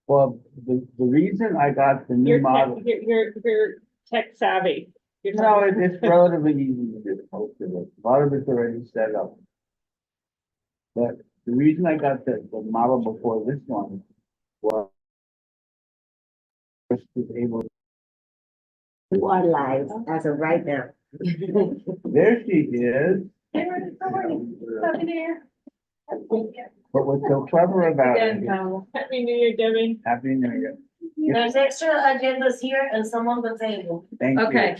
Well, the reason I got the new You're model, you're tech savvy. You're no, it's relatively easy to do, most of it. A lot of it's already set up. But the reason I got the model before this one was was able, You are live as of right now. there she is. Hey, how are you? Happy New Year. But what's so clever about it is, Happy New Year, Debbie. Happy New Year. There's extra agendas here and some on the table. Thank you. Okay,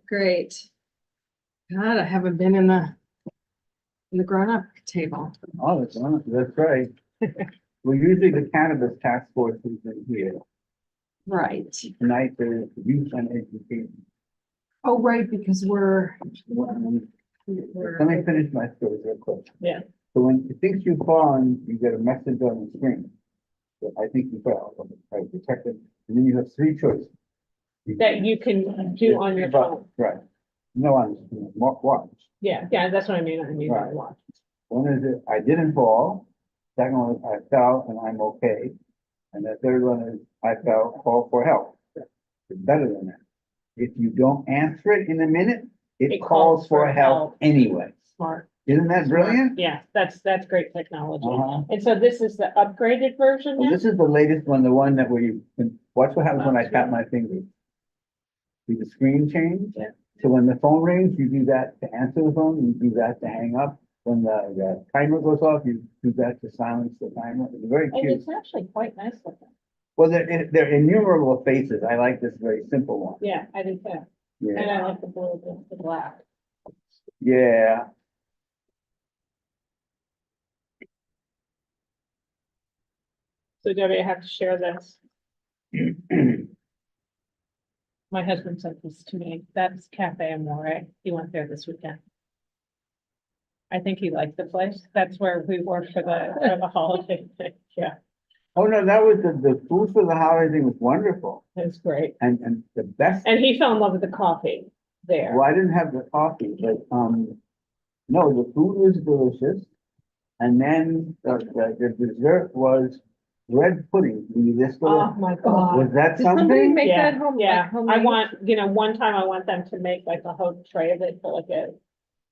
great. God, I haven't been in the grown-up table. Oh, that's right. Well, usually the cannabis task force is in here. Right. Tonight there's youth and education. Oh, right, because we're. Let me finish my story real quick. Yeah. So when you think you've fallen, you get a message on the screen. So I think you fell, right, detect it, and then you have three choices. That you can do on your phone. Right. No, on, watch. Yeah, that's what I mean. I mean, Right. watch. One is it, I didn't fall. Second one is I fell and I'm okay. And the third one is I fell, call for help. It's better than that. If you don't answer it in a minute, it calls for help anyway. Smart. Isn't that brilliant? Yeah, that's great technology. Uh-huh. And so this is the upgraded version Well, now? this is the latest one, the one that where you, watch what happens when I tap my fingers. See the screen change? Yeah. So when the phone rings, you do that to answer the phone, you do that to hang up. When the timer goes off, you do that to silence the timer. It's very And cute. it's actually quite nice looking. Well, they're innumerable faces. I like this very simple one. Yeah, I do too. And Yeah, I like the blue, the black. yeah. So Debbie, I have to share this. My husband sent this to me. That's Cafe Amore. He went there this weekend. I think he liked the place. That's where we were for the holiday thing. Yeah, Oh, no, that was the food for the holiday thing was wonderful. it was great. And the best, And he fell in love with the coffee there. well, I didn't have the coffee, but, no, the food was delicious. And then the dessert was bread pudding. Oh, my God. Was that Did somebody something? make Yeah, that home? yeah. like homemade? I want, one time I want them to make like a whole tray of it for like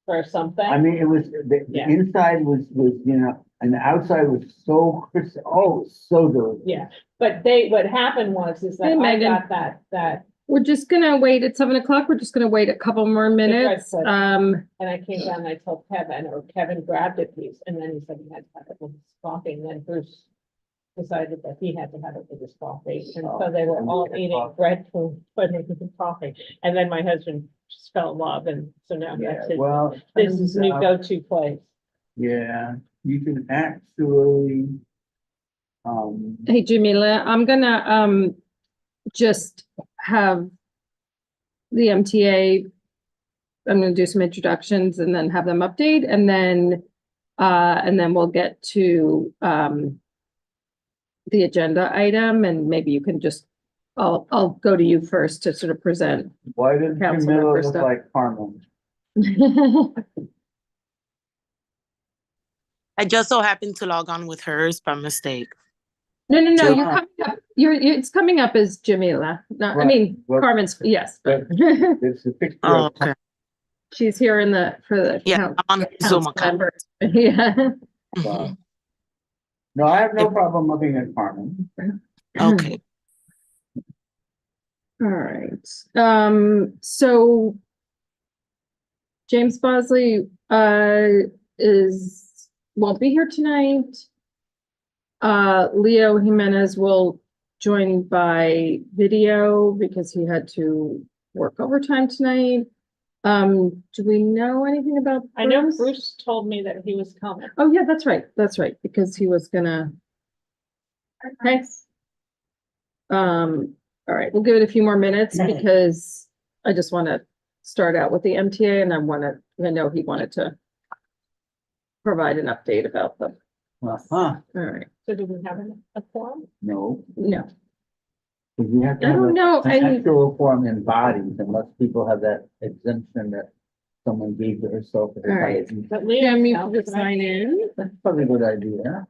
for something. I mean, it was, the Yeah. inside was, and the outside was so crisp. Oh, so delicious. Yeah, but what happened was, is that Hey, I Megan. got that, We're just gonna wait at 7 o'clock. We're just gonna wait a couple more minutes. pudding. Um, and I came down and I told Kevin, or Kevin grabbed a piece, and then he said he had to have it with his coffee, and then Bruce decided that he had to have it with his coffee, and so they were all eating bread food, pudding with coffee, and then my husband just fell in love, and so now Yeah, that's it. well. This is new uh, go-to place. Yeah, you can actually, hey, Jamila, I'm gonna, just have the MTA. I'm gonna do some introductions and then have them update and then we'll get to, the agenda item and maybe you can just, I'll go to you first to sort of present. why does Council Camilla member look stuff. like Carmen? I just so happened to log on with hers by mistake. No, you're Jamila. coming up, it's coming up as Jamila, not, I Right. mean, Well, Carmen's, yes, but It's a picture Oh, of, okay. she's here for the. Yeah, coun- I'm on the Zoom council account. members. Yeah. Mhm. no, I have no problem looking at Carmen. Okay. All right, so James Bosley, won't be here tonight. Leo Jimenez will join by video because he had to work overtime tonight. Do we know anything about I know Bruce told me that he was coming. Oh, yeah, that's right, because he was gonna. Thanks. All right, we'll give it a few more minutes because I just want to start out with the MTA and I know he wanted to provide an update about them. Uh-huh, All right, So do we have a forum? no, no, because you have to I have don't know, an actual form in bodies unless people have that exemption that someone gave to herself. All right. But Leo Jim, you sounds can just nice. sign in. That's probably a good idea.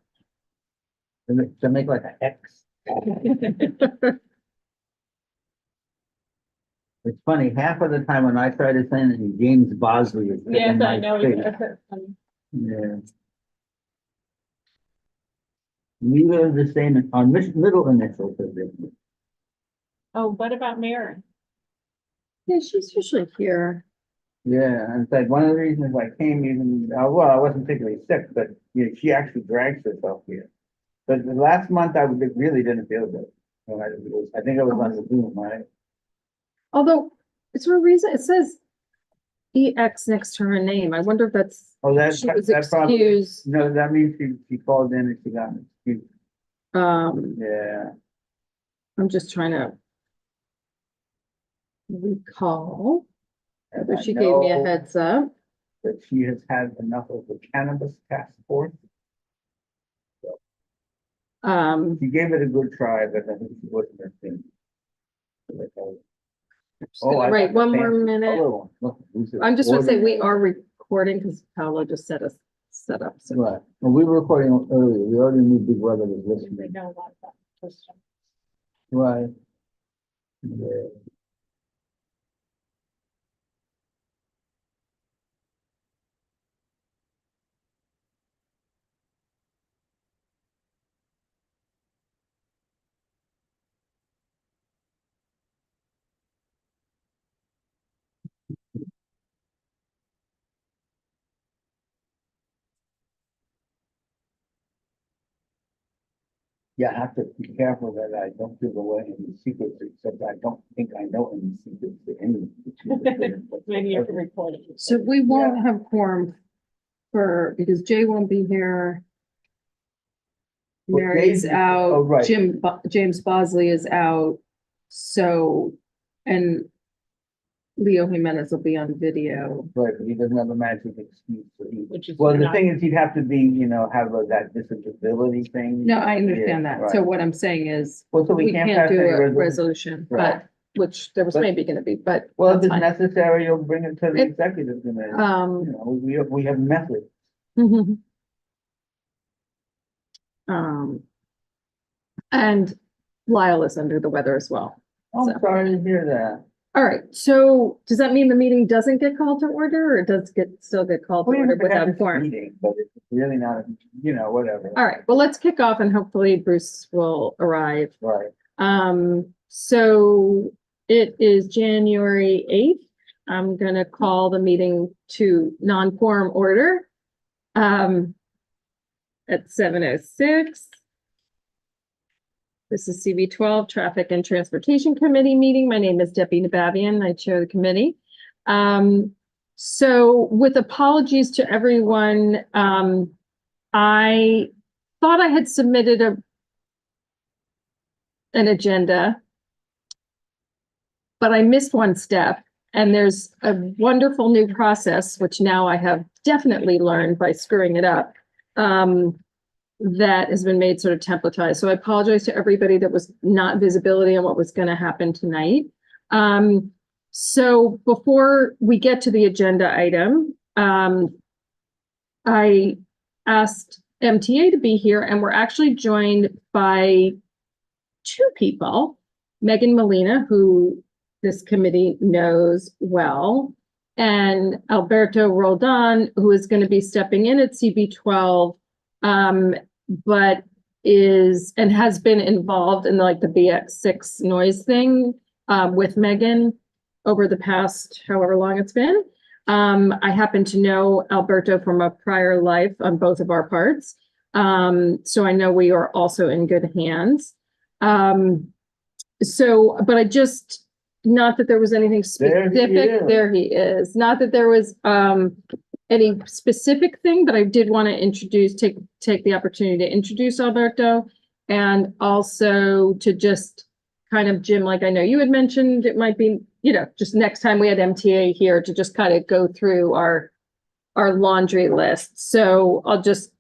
To make like an X. It's funny, half of the time when I try to send it, James Bosley is Yes, in I my know. face. Yeah. Neither the same, on middle initials of it. Oh, what about Mary? Yeah, she's usually here. Yeah, and it's like one of the reasons I came even, well, I wasn't particularly sick, but you know, she actually drags herself here. But the last month really didn't feel good. When I think it was on the Zoom, right? Although, is there a reason, it says EX next to her name. I wonder if that's, Oh, she was that probably, excused. no, that means she called in and she got an excuse. Yeah, I'm just trying to recall. and Whether I she gave me a know heads up. that she has had enough of the cannabis task force. She gave it a good try, but I think she wasn't her thing. Just gonna write one more minute. I'm I'm just gonna say we are recording because Paolo just set up. So Right, well, we were recording earlier, we already knew Big Brother was We listening. know about that person. Right. Yeah. Yeah, I have to be careful that I don't give away any secrets, except I don't think I know any secrets to any. Maybe you're recording. So we won't have quorum because Jay won't be here. Well, Mary's Jay's- out, oh, right. James Bosley is out, so, and Leo Jimenez will be on video. Right, but he doesn't have a magic excuse, so he, Which is. well, the not- thing is, he'd have to be, have that disability thing. No, I understand Yeah, that, so right. what I'm saying is, Well, so we can't pass do any a resolution. resolution, Right. but, which there was But- maybe gonna be, but. Well, if that's it's fine. necessary, you'll bring it to the It- executive committee, we have methods. And Lyle is under the weather as well. I'm So- sorry to hear that. All right, so does that mean the meeting doesn't get called to order, or it does still get called to We order have to have without this quorum? meeting, but it's really not, whatever, All right, well, let's kick off and hopefully Bruce will arrive. right. So it is January 8th. I'm gonna call the meeting to non-quorum order. At 7:06. This is CB 12 Traffic and Transportation Committee meeting. My name is Debbie Nabavian. I chair the committee. So with apologies to everyone, I thought I had submitted an agenda, but I missed one step. And there's a wonderful new process, which now I have definitely learned by screwing it up, that has been made sort of templatized. So I apologize to everybody that was not visibility on what was going to happen tonight. So before we get to the agenda item, I asked MTA to be here, and we're actually joined by two people, Megan Molina, who this committee knows well, and Alberto Roldan, who is going to be stepping in at CB 12, but is and has been involved in like the BX6 noise thing with Megan over the past however long it's been. I happen to know Alberto from a prior life on both of our parts. So I know we are also in good hands. But I just, not that there was anything There he specific. is. There he is. Not that there was any specific thing, but I did want to take the opportunity to introduce Alberto, and also to just kind of, Jim, like I know you had mentioned, it might be, just next time we had MTA here to just kind of go through our laundry list. So I'll just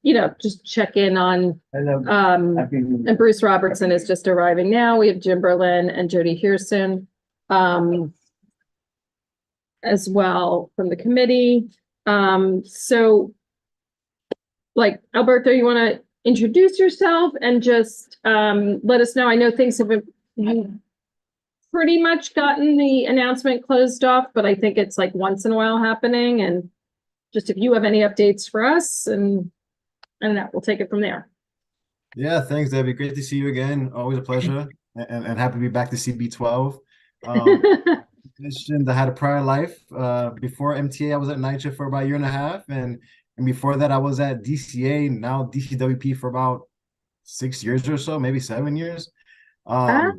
check in on, Hello. Happy New Year. and Bruce Robertson is just arriving now. We have Jim Berlin and Jody Hearson as well from the committee. So like, Alberto, you want to introduce yourself and just, let us know. I know things have been, you've pretty much gotten the announcement closed off, but I think it's like once in a while happening, and just if you have any updates for us, and we'll take it from there. Yeah, thanks, Debbie. Great to see you again. Always a pleasure, and happy to be back to CB12. Mentioned I had a prior life. Before MTA, I was at NYCHA for about a year and a half, and before that, I was at DCA, now DCWP, for about 6 years or so, maybe 7 years. Ah,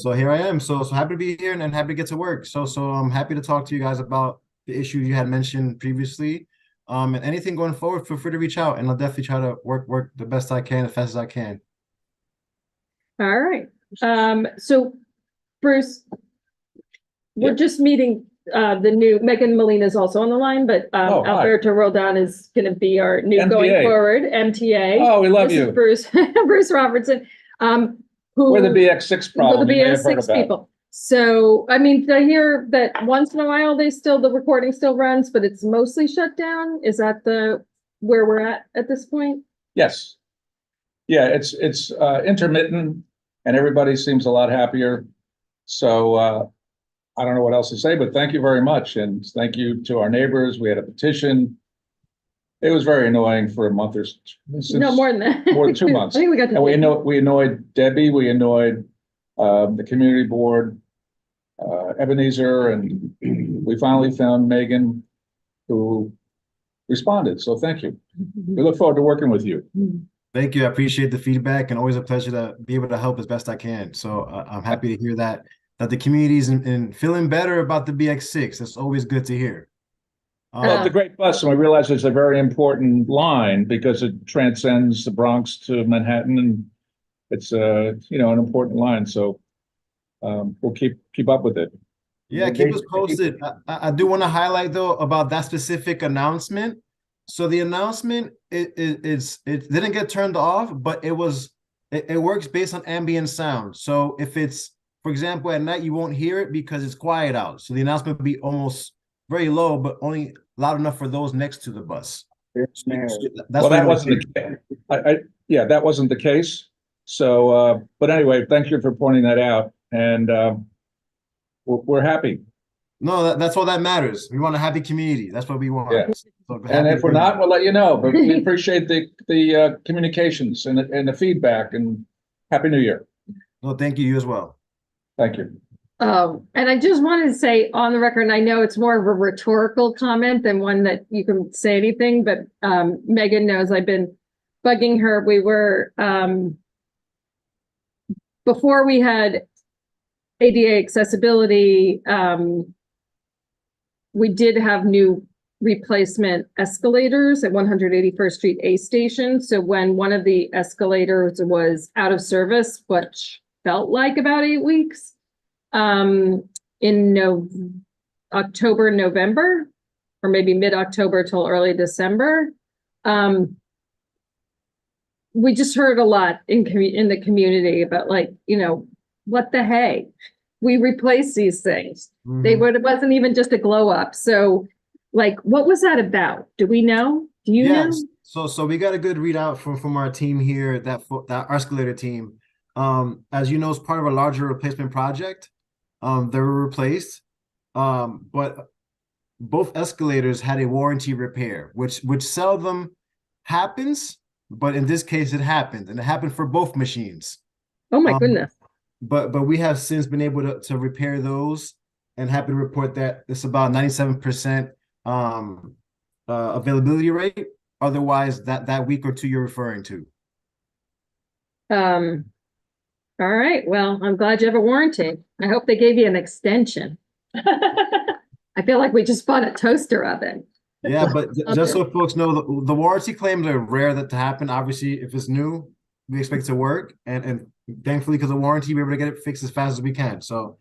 So here I am. So happy to be here and happy to get to work. So I'm happy to talk to you guys about the issues you had mentioned previously. And anything going forward, feel free to reach out, and I'll definitely try to work the best I can, as fast as I can. all right. So Bruce, we're just meeting, the new, Megan Molina is also on the line, but, Oh, hi. Alberto Roldan is gonna be our new going MTA. forward, MTA. Oh, we love This is you. Bruce, Bruce Robertson, who. We're the BX6 problem The you may have heard BS6 about. people. So, I mean, I hear that once in a while the recording still runs, but it's mostly shut down. Is that where we're at this point? Yes. Yeah, it's intermittent and everybody seems a lot happier. So I don't know what else to say, but thank you very much. And thank you to our neighbors. We had a petition. It was very annoying for a month or No, more than that. more than 2 months. I think we got to. And we annoyed Debbie, we annoyed the community board, Ebenezer, and we finally found Megan, who responded. So thank you. We look forward to working with you. Thank you. I appreciate the feedback, and always a pleasure to be able to help as best I can. So I'm happy to hear that the community's and feeling better about the BX6. That's always good to hear. Well, it's a great bus, and we realize it's a very important line because it transcends the Bronx to Manhattan, and it's an important line. So we'll keep up with it. Yeah, keep us posted. I do want to highlight though about that specific announcement. So the announcement it didn't get turned off, but it works based on ambient sound. So if it's, for example, at night, you won't hear it because it's quiet out. So the announcement would be almost very low, but only loud enough for those next to the bus. That wasn't the case. That wasn't the case. So, but anyway, thank you for pointing that out, and we're happy. No, that's all that matters. We want a happy community. That's what we want. Yeah. So And if we're not, we'll let you know. But we appreciate the communications and the feedback. And Happy New Year. No, thank you. You as well. Thank you. And I just wanted to say on the record, and I know it's more of a rhetorical comment than one that you can say anything, but Megan knows I've been bugging her. We were, before we had ADA accessibility, we did have new replacement escalators at 181st Street A Station. So when one of the escalators was out of service, which felt like about 8 weeks, in October, November, or maybe mid-October till early December, we just heard a lot in the community about, like, what the hey, we replace these things. It wasn't even just a glow up. So, like, what was that about? Do we know? Do you know? So we got a good readout from our team here, that escalator team. As you know, it's part of a larger replacement project. They were replaced, but both escalators had a warranty repair, which seldom happens, but in this case it happened, and it happened for both machines. Oh my goodness. But we have since been able to repair those, and happy to report that it's about 97% availability rate. Otherwise, that week or two you're referring to. All right. Well, I'm glad you have a warranty. I hope they gave you an extension. I feel like we just bought a toaster oven. Yeah, but just so folks know, the warranty claims are rare to happen. Obviously, if it's new, we expect it to work, and thankfully, because of warranty, we're able to get it fixed as fast as we can. So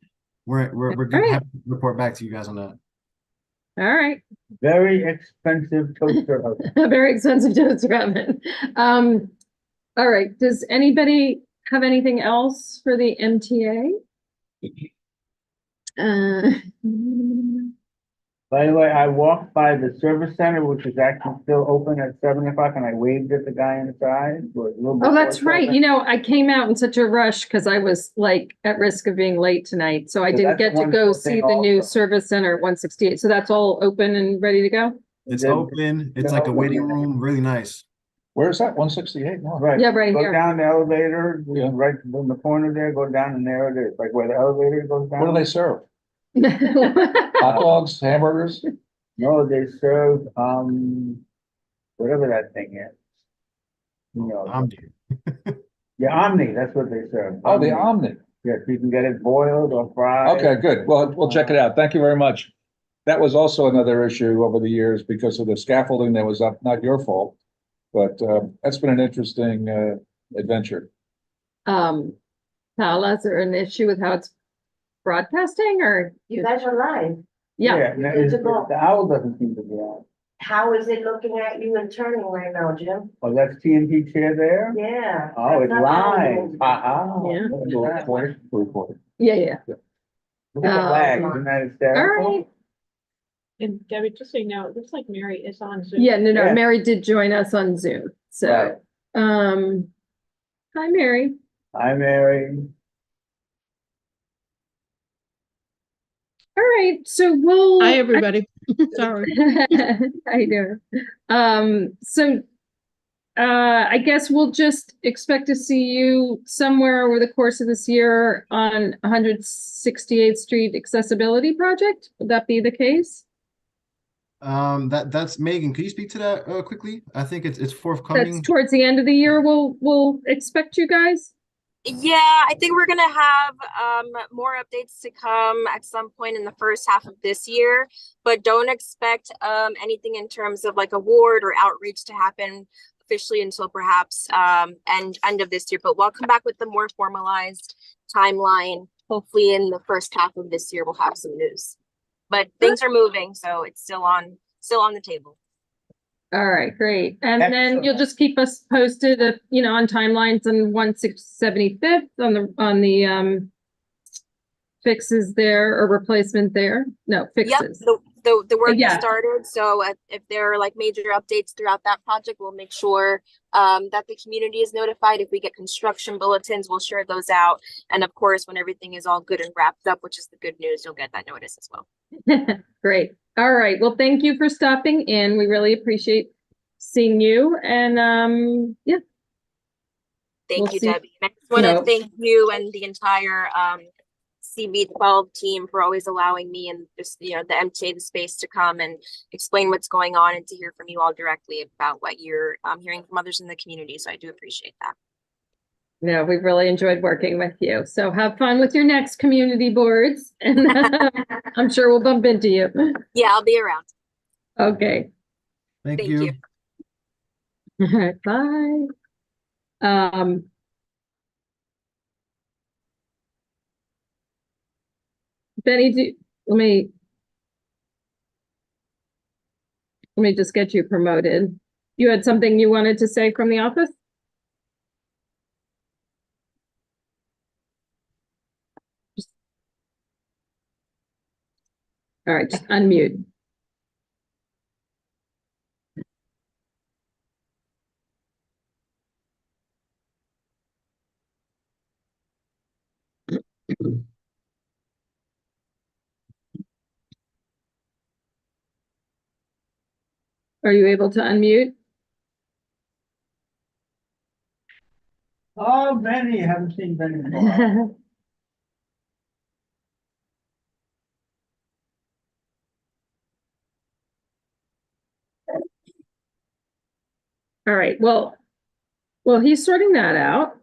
we're good. Right. Happy to report back to you guys on that. All right. Very expensive toaster oven. A very expensive toaster oven. All right. Does anybody have anything else for the MTA? By the way, I walked by the service center, which is actually still open at 7 o'clock, and I waved at the guy inside. Oh, that's right. You know, I came out in such a rush because I was like at risk of being late tonight. So I So didn't that's get to one go more see thing the new also. service center at 168. So that's all open and ready to go? It's Then- open. It's then like a open, waiting yeah. room, really nice. Where is that? 168? No. Right. Yeah, right Go here. down the elevator, Yeah. right in the corner there, go down and there it is, like where the elevator goes down. What do they serve? Hot dogs, hamburgers? No, they serve, whatever that thing is. You know, Omni. yeah, Omni, that's what they serve. Oh, the Omni. Yes, you can get it boiled or fried. Okay, good. Well, we'll check it out. Thank you very much. That was also another issue over the years because of the scaffolding that was up, not your fault. But that's been an interesting adventure. Paula, is there an issue with how it's broadcasting or? You guys are live. Yeah, no, Good to go. the owl doesn't seem to be on. How is it looking at you and turning right now, Jim? Oh, that's TNT chair there? Yeah. Oh, it's That's not live. how it Ah, Yeah. look at that. yeah. Look at the flag, isn't that All hysterical? right. And Debbie, just so you know, it looks like Mary is on Zoom. Yeah, no, Yeah. Mary did join us on Zoom. Right. So, hi, Mary. Hi, Mary. All right, so we'll. Hi, everybody. Sorry. How you doing? So, I guess we'll just expect to see you somewhere over the course of this year on 168th Street Accessibility Project. Would that be the case? That's Megan. Could you speak to that quickly? I think it's forthcoming. That's towards the end of the year. We'll expect you guys. Yeah, I think we're gonna have more updates to come at some point in the first half of this year, but don't expect anything in terms of like award or outreach to happen officially until perhaps end of this year. But we'll come back with the more formalized timeline. Hopefully in the first half of this year we'll have some news. But things are moving, so it's still on the table. All right, great. And then Excellent. you'll just keep us posted, on timelines on 175th on the fixes there or replacement there. No, Yep, fixes. the work Yeah. has started. So if there are like major updates throughout that project, we'll make sure that the community is notified. If we get construction bulletins, we'll share those out. And of course, when everything is all good and wrapped up, which is the good news, you'll get that notice as well. Great. All right. Well, thank you for stopping in. We really appreciate seeing you. And yeah. Thank We'll you, see. Debbie. And I just want to No. thank you and the entire CB12 team for always allowing me and just the MTA the space to come and explain what's going on and to hear from you all directly about what you're hearing from others in the community. So I do appreciate that. No, we've really enjoyed working with you. So have fun with your next community boards. And I'm sure we'll bump into you. Yeah, I'll be around. Okay. Thank Thank you. you. Bye. Benny, let me just get you promoted. You had something you wanted to say from the office? All right, just unmute. Are you able to unmute? Oh, Benny, haven't seen Benny in a while. All right, well, he's sorting that out.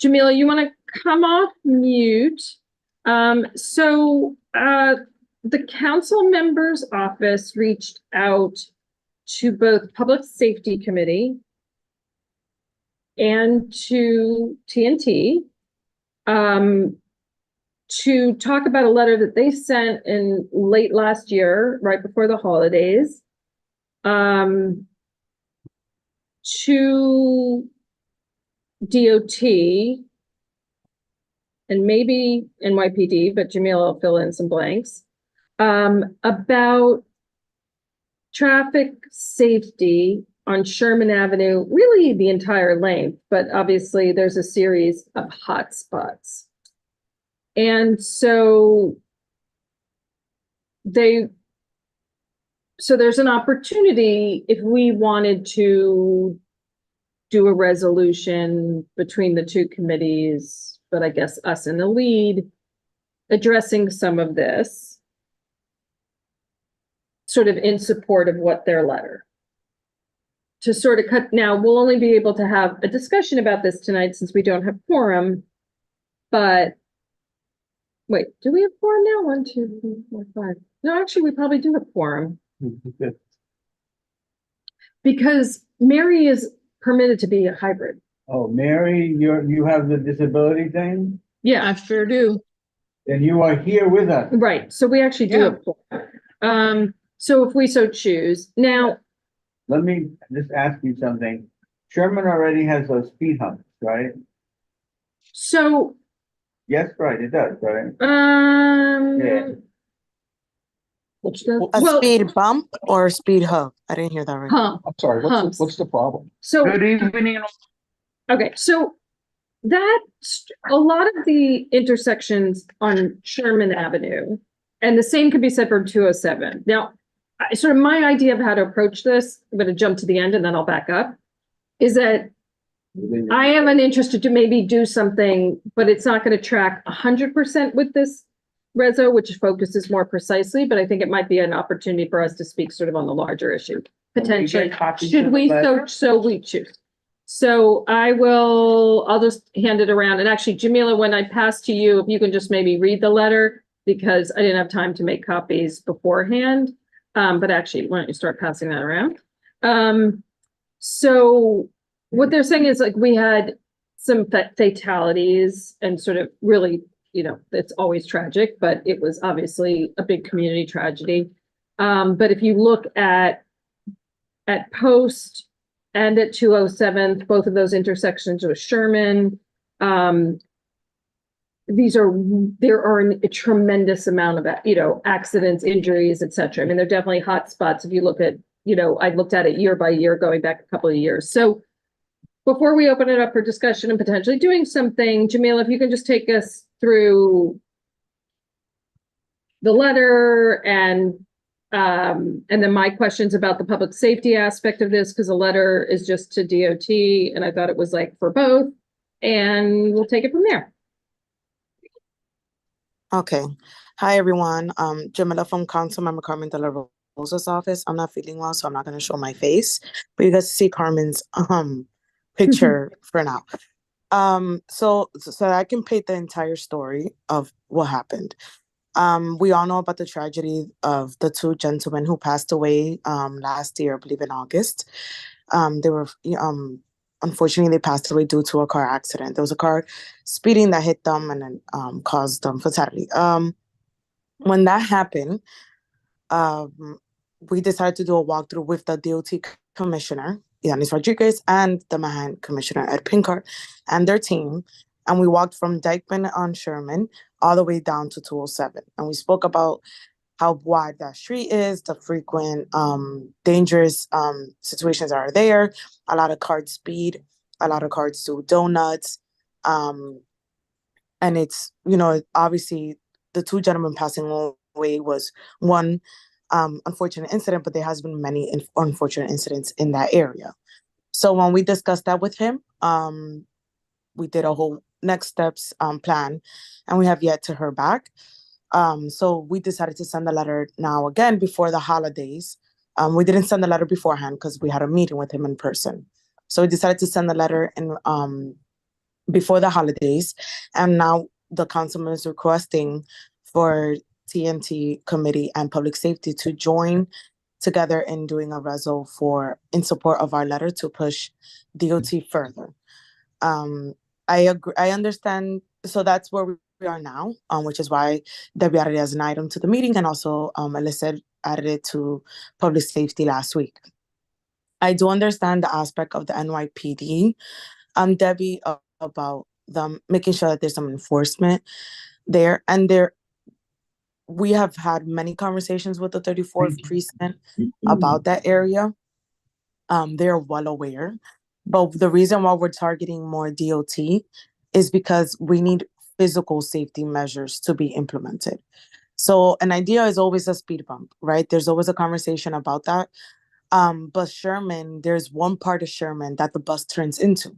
Jamila, you want to come off mute? The council member's office reached out to both Public Safety Committee and to TNT to talk about a letter that they sent in late last year, right before the holidays, to DOT and maybe NYPD, but Jamila will fill in some blanks, about traffic safety on Sherman Avenue, really the entire length, but obviously there's a series of hot spots. And so there's an opportunity if we wanted to do a resolution between the two committees, but I guess us in the lead, addressing some of this, sort of in support of what their letter. To sort of cut, now we'll only be able to have a discussion about this tonight since we don't have quorum, but wait, do we have quorum now? 1, 2, 3, 4, 5. No, actually, we probably do have quorum because Mary is permitted to be a hybrid. Oh, Mary, you have the disability thing, Yeah, I sure do. and you are here with us. right. So we actually do Yeah. have quorum. So if we so choose. Now, Let me just ask you something. Sherman already has those speed humps, right? so, Yes, right, it does, right? Yeah. which does, A well, speed bump or speed hump? I didn't hear that right. hump. I'm sorry, Humps. what's the problem? So, Good evening. okay, so a lot of the intersections on Sherman Avenue, and the same could be said for 207. Now, sort of my idea of how to approach this, I'm going to jump to the end and then I'll back up, is that I am interested to maybe do something, but it's not going to track 100% with this reso, which focuses more precisely, but I think it might be an opportunity for us to speak sort of on the larger issue, potentially. Should we so we choose? So I'll just hand it around. And actually, Jamila, when I pass to you, if you can just maybe read the letter, because I didn't have time to make copies beforehand. But actually, why don't you start passing that around? So what they're saying is like we had some fatalities and sort of really, it's always tragic, but it was obviously a big community tragedy. But if you look at Post and at 207th, both of those intersections with Sherman, there are a tremendous amount of, accidents, injuries, et cetera. I mean, they're definitely hot spots. If you look at, I looked at it year by year, going back a couple of years. So before we open it up for discussion and potentially doing something, Jamila, if you can just take us through the letter and then my questions about the public safety aspect of this, because the letter is just to DOT and I thought it was like for both, and we'll take it from there. Okay. Hi, everyone. Jamila from Councilmember Carmen de la Rosa's office. I'm not feeling well, so I'm not going to show my face, but you guys see Carmen's picture for now. So I can paint the entire story of what happened. We all know about the tragedy of the two gentlemen who passed away last year, I believe in August. They were unfortunately they passed away due to a car accident. There was a car speeding that hit them and then caused them fatality. When that happened, we decided to do a walkthrough with the DOT commissioner, Yanis Rodriguez, and the Manhattan Commissioner, Ed Pinkart, and their team. And we walked from Dyckman on Sherman all the way down to 207. And we spoke about how wide that street is, the frequent dangerous situations that are there, a lot of cars speed, a lot of cars do donuts. And it's, obviously the two gentlemen passing away was one unfortunate incident, but there has been many unfortunate incidents in that area. So when we discussed that with him, we did a whole next steps plan, and we have yet to hear back. So we decided to send a letter now again before the holidays. We didn't send the letter beforehand because we had a meeting with him in person. So we decided to send the letter in before the holidays, and now the councilman is requesting for TNT committee and public safety to join together in doing a reso in support of our letter to push DOT further. I agree. I understand. So that's where we are now, which is why Debbie added it as an item to the meeting, and also Melissa added it to public safety last week. I do understand the aspect of the NYPD, Debbie, about making sure that there's some enforcement there. And we have had many conversations with the 34th precinct about that area. They're well aware. But the reason why we're targeting more DOT is because we need physical safety measures to be implemented. So an idea is always a speed bump, right? There's always a conversation about that. But Sherman, there's one part of Sherman that the bus turns into.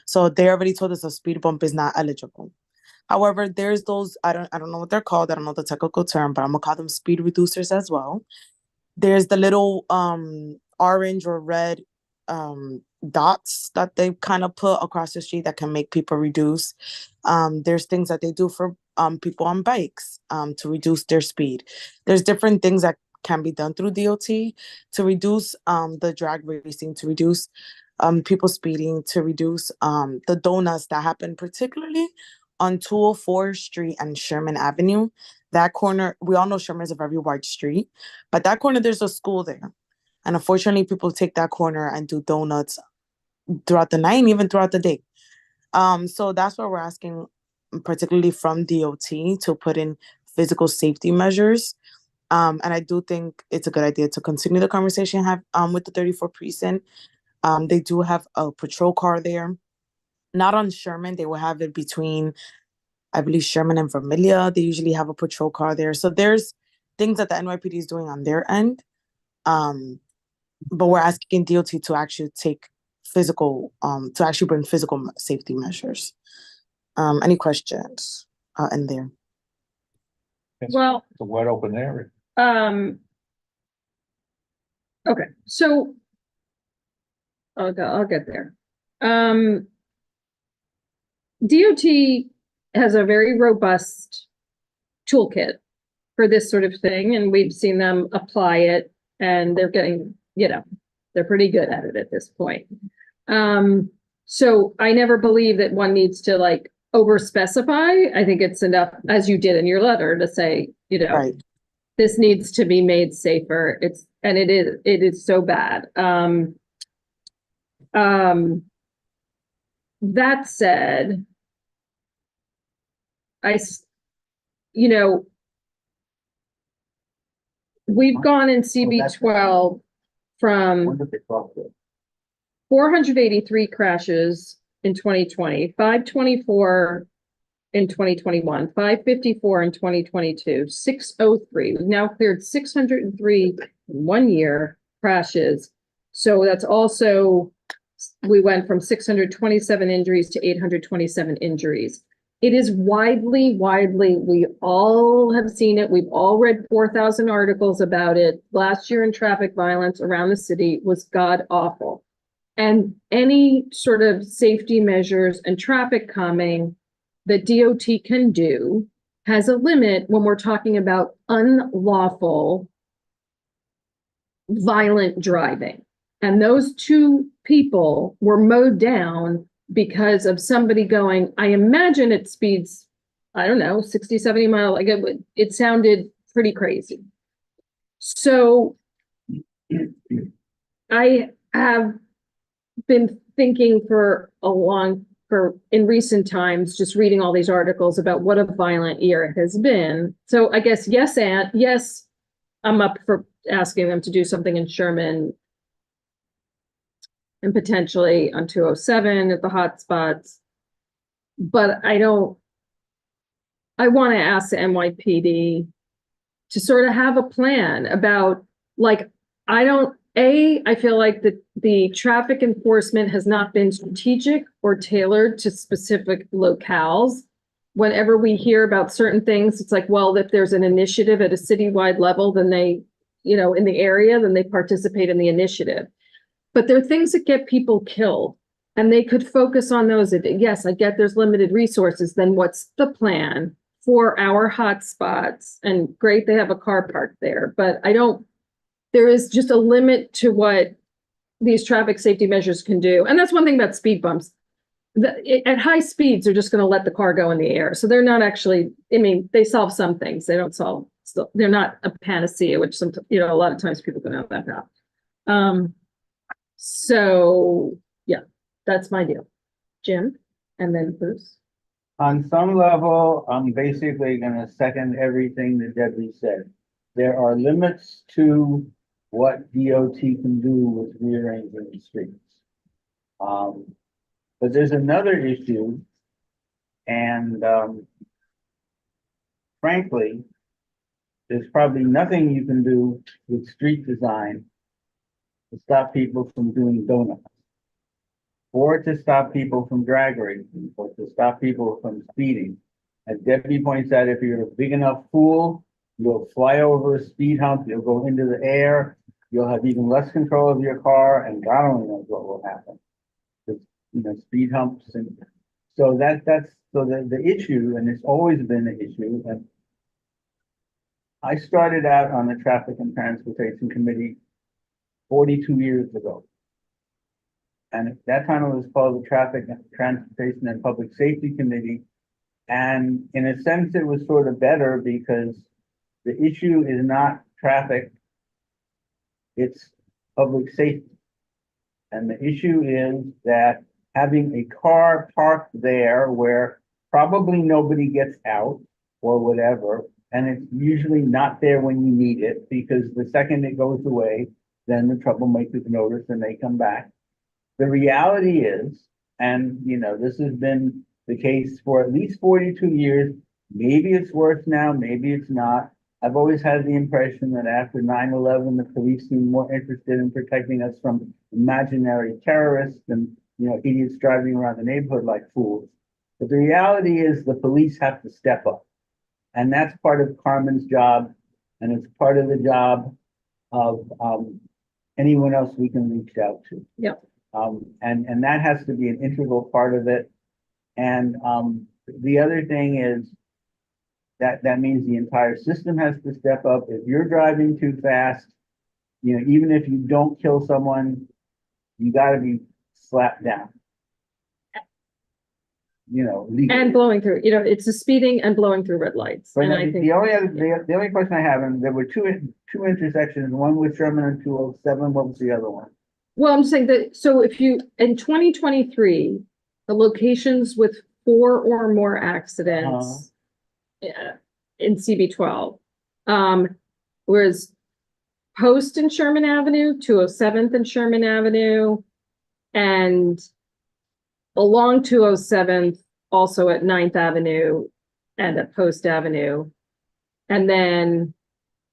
So they already told us a speed bump is not eligible. However, there's those, I don't know what they're called. I don't know the technical term, but I'm gonna call them speed reducers as well. There's the little orange or red dots that they kind of put across the street that can make people reduce. There's things that they do for people on bikes to reduce their speed. There's different things that can be done through DOT to reduce the drag racing, to reduce people speeding, to reduce the donuts that happen particularly on 204 Street and Sherman Avenue. That corner, we all know Sherman is a very wide street, but that corner, there's a school there. And unfortunately, people take that corner and do donuts throughout the night and even throughout the day. So that's what we're asking, particularly from DOT, to put in physical safety measures. And I do think it's a good idea to continue the conversation with the 34th precinct. They do have a patrol car there. Not on Sherman, they will have it between, I believe, Sherman and Vermilion. They usually have a patrol car there. So there's things that the NYPD is doing on their end. But we're asking DOT to actually take to actually bring physical safety measures. Any questions in there? Well, It's a wide open area. okay, so I'll get there. DOT has a very robust toolkit for this sort of thing, and we've seen them apply it, and they're getting, they're pretty good at it at this point. So I never believe that one needs to like over specify. I think it's enough, as you did in your letter, to say, Right. this needs to be made safer. It is so bad. That said, we've gone in CB12 from When did they cross it? 483 crashes in 2020, 524 in 2021, 554 in 2022, 603. We've now cleared 603 in 1 year crashes. So that's also, we went from 627 injuries to 827 injuries. It is widely, we all have seen it. We've all read 4,000 articles about it. Last year in traffic violence around the city was god awful. And any sort of safety measures and traffic calming that DOT can do has a limit when we're talking about unlawful, violent driving. And those two people were mowed down because of somebody going, I imagine it speeds, I don't know, 60, 70 miles. Like it sounded pretty crazy. So I have been thinking in recent times, just reading all these articles about what a violent year it has been. So I guess, yes, I'm up for asking them to do something in Sherman and potentially on 207 at the hot spots. But I want to ask the NYPD to sort of have a plan about, like, I feel like the traffic enforcement has not been strategic or tailored to specific locales. Whenever we hear about certain things, it's like, well, if there's an initiative at a citywide level, then they, in the area, then they participate in the initiative. But there are things that get people killed, and they could focus on those. Yes, I get there's limited resources. Then what's the plan for our hot spots? And great, they have a car parked there, but there is just a limit to what these traffic safety measures can do. And that's one thing about speed bumps. At high speeds, they're just going to let the car go in the air. So they're not actually, they solve some things. They don't solve, they're not a panacea, which a lot of times people go down that path. So yeah, that's my deal. Jim, and then Bruce. On some level, I'm basically gonna second everything that Debbie said. There are limits to what DOT can do with rearranging the streets. But there's another issue, and, frankly, there's probably nothing you can do with street design to stop people from doing donuts, or to stop people from drag racing, or to stop people from speeding. As Debbie points out, if you're a big enough fool, you'll fly over a speed hump, you'll go into the air, you'll have even less control of your car, and God only knows what will happen. Speed humps, and so the issue, and it's always been an issue, and I started out on the Traffic and Transportation Committee 42 years ago. And at that time it was called the Traffic and Transportation and Public Safety Committee. And in a sense, it was sort of better because the issue is not traffic, it's public safety. And the issue is that having a car parked there where probably nobody gets out or whatever, and it's usually not there when you need it, because the second it goes away, then the troublemakers notice and they come back. The reality is, and this has been the case for at least 42 years, maybe it's worse now, maybe it's not. I've always had the impression that after 9/11, the police seemed more interested in protecting us from imaginary terrorists and, idiots driving around the neighborhood like fools. But the reality is the police have to step up. And that's part of Carmen's job, and it's part of the job of anyone else we can reach out to. Yep. And that has to be an integral part of it. And the other thing is that means the entire system has to step up. If you're driving too fast, even if you don't kill someone, you got to be slapped down. Legally. And blowing through, it's the speeding and blowing through red lights. But And I think, the only question I have, and there were two intersections, one with Sherman and 207. What was the other one? well, I'm saying that, so if you, in 2023, the locations with 4 or more accidents in CB12, was Post and Sherman Avenue, 207th and Sherman Avenue, and along 207th, also at 9th Avenue and at Post Avenue. And then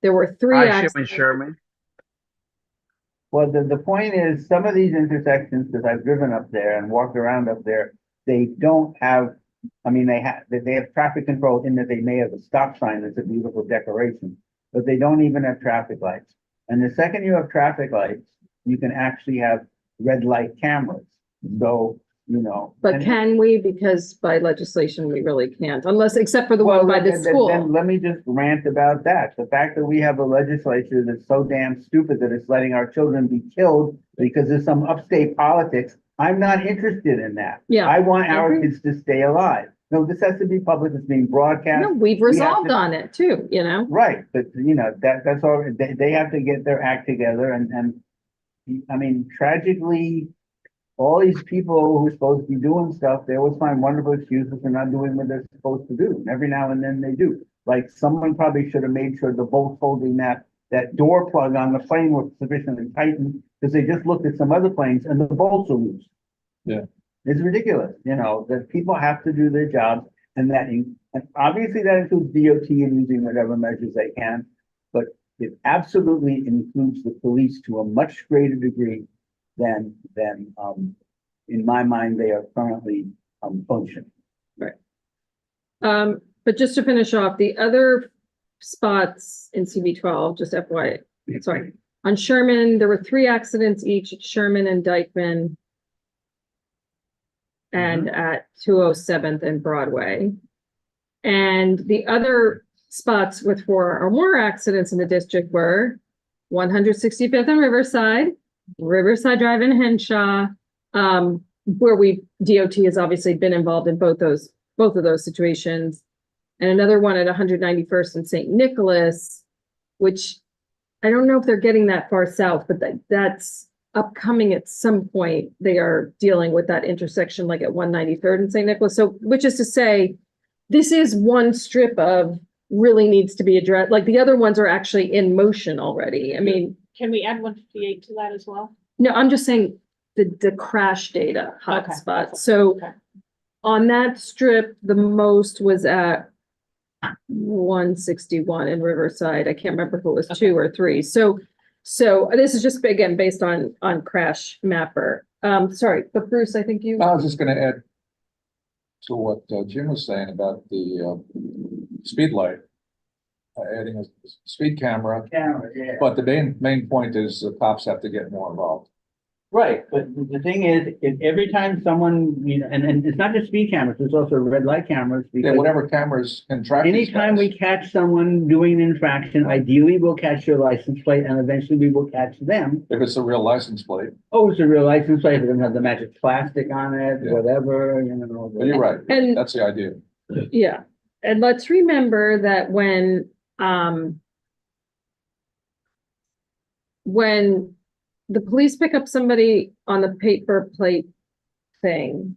there were 3 accidents. Sherman. Well, the point is, some of these intersections, because I've driven up there and walked around up there, they don't have, they have traffic control in that they may have a stop sign that's a beautiful decoration, but they don't even have traffic lights. And the second you have traffic lights, you can actually have red light cameras. So, But can we? Because by legislation, we really can't, except for the one by the school. Then let me just rant about that. The fact that we have a legislature that's so damn stupid that it's letting our children be killed because of some upstate politics. I'm not interested in that. Yeah. I want our kids to stay alive. No, this has to be public. It's being broadcast. No, we've resolved on it too, Right, but that's all, they have to get their act together and tragically, all these people who are supposed to be doing stuff, they always find wonderful excuses for not doing what they're supposed to do. And every now and then they do. Like someone probably should have made sure the bolts holding that door plug on the plane was sufficiently tightened, because they just looked at some other planes and the bolts are loose. Yeah. It's ridiculous, that people have to do their jobs, and obviously that includes DOT and using whatever measures they can, but it absolutely includes the police to a much greater degree than in my mind they are currently functioning. Right. But just to finish off, the other spots in CB12, just FYI, sorry, on Sherman, there were 3 accidents each at Sherman and Dykeman, and at 207th and Broadway. And the other spots with 4 or more accidents in the district were 165th and Riverside Drive in Henshaw, where DOT has obviously been involved in both of those situations. And another one at 191st and St. Nicholas, which I don't know if they're getting that far south, but that's upcoming at some point, they are dealing with that intersection like at 193rd and St. Nicholas. So, which is to say, this is one strip of really needs to be addressed. Like the other ones are actually in motion already. I mean, Can we add 158 to that as well? no, I'm just saying the crash data Okay. hotspot. So Okay. on that strip, the most was at 161 in Riverside. I can't remember if it was 2 or 3. So this is just again based on Crash Mapper. Sorry, but Bruce, I think you. I was just gonna add to what Jim was saying about the speed light. Adding a speed camera, Camera, yeah. but the main point is the cops have to get more involved. Right, but the thing is, if every time someone, you know, and it's not just speed cameras, it's also red light cameras. Yeah, Because whatever cameras can track these anytime guys. we catch someone doing an infraction, ideally we'll catch their license plate and eventually we will catch them. If it's a real license plate, Oh, it's a real license plate, it doesn't have the magic plastic on it, Yeah. whatever, you know. but you're right, And that's the idea. yeah, and let's remember that when the police pick up somebody on the paper plate thing,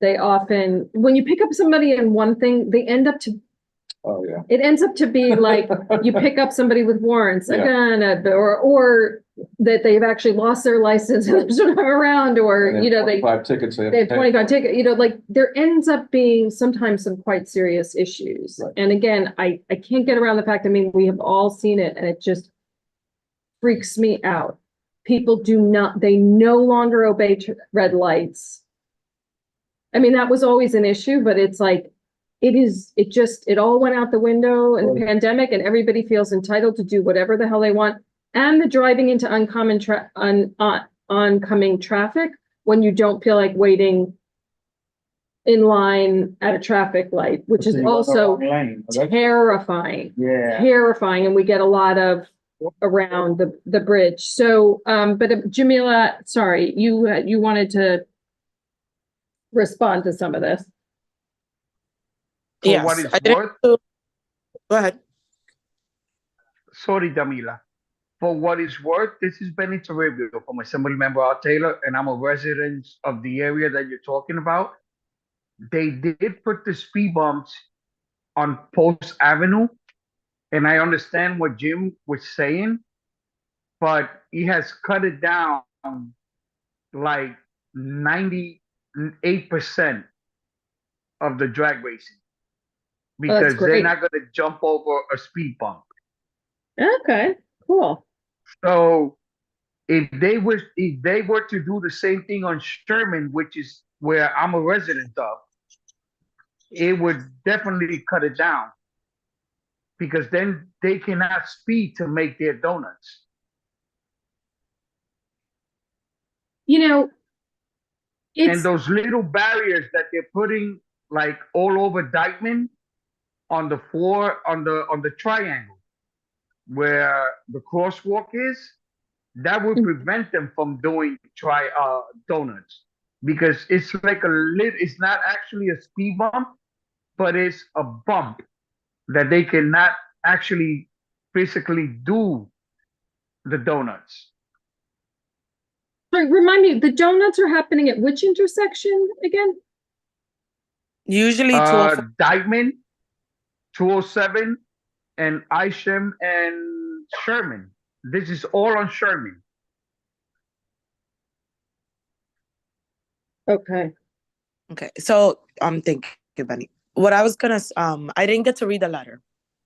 they often, when you pick up somebody in one thing, they end up to, Oh, yeah. it ends up to be like, you pick up somebody with warrants, a Yeah. gun, or that they've actually lost their license and they're sort of around, or, And you know, they 25 tickets they have they to have pay 25 for. ticket, you know, like there ends up being sometimes some quite serious issues. Right. And again, I can't get around the fact, I mean, we have all seen it and it just freaks me out. People they no longer obey red lights. I mean, that was always an issue, but it's like, it all went out the window in the Right. pandemic and everybody feels entitled to do whatever the hell they want. And the driving into oncoming traffic when you don't feel like waiting in line at a traffic light, which is So you go the also wrong lane. terrifying, Yeah. terrifying. And we get a lot of around the bridge. So, but Jamila, sorry, you wanted to respond to some of this. For Yes, what it's I didn't- worth, Go ahead. sorry, Damila. For what it's worth, this is Benny Toribio from Assembly Member Art Taylor, and I'm a resident of the area that you're talking about. They did put the speed bumps on Post Avenue, and I understand what Jim was saying, but he has cut it down like 98% of the drag racing. Because they're great. not gonna jump over a speed bump. Okay, cool. So if they were to do the same thing on Sherman, which is where I'm a resident of, it would definitely cut it down. Because then they cannot speed to make their donuts. You know, And it's, those little barriers that they're putting like all over Dykeman on the triangle where the crosswalk is, that would prevent them from doing donuts. Because it's like it's not actually a speed bump, but it's a bump that they cannot actually physically do the donuts. sorry, remind me, the donuts are happening at which intersection again? Usually 204. Dykeman, 207, and Isham and Sherman. This is all on Sherman. Okay. Okay, so thank you, Benny. What I was gonna I didn't get to read the letter,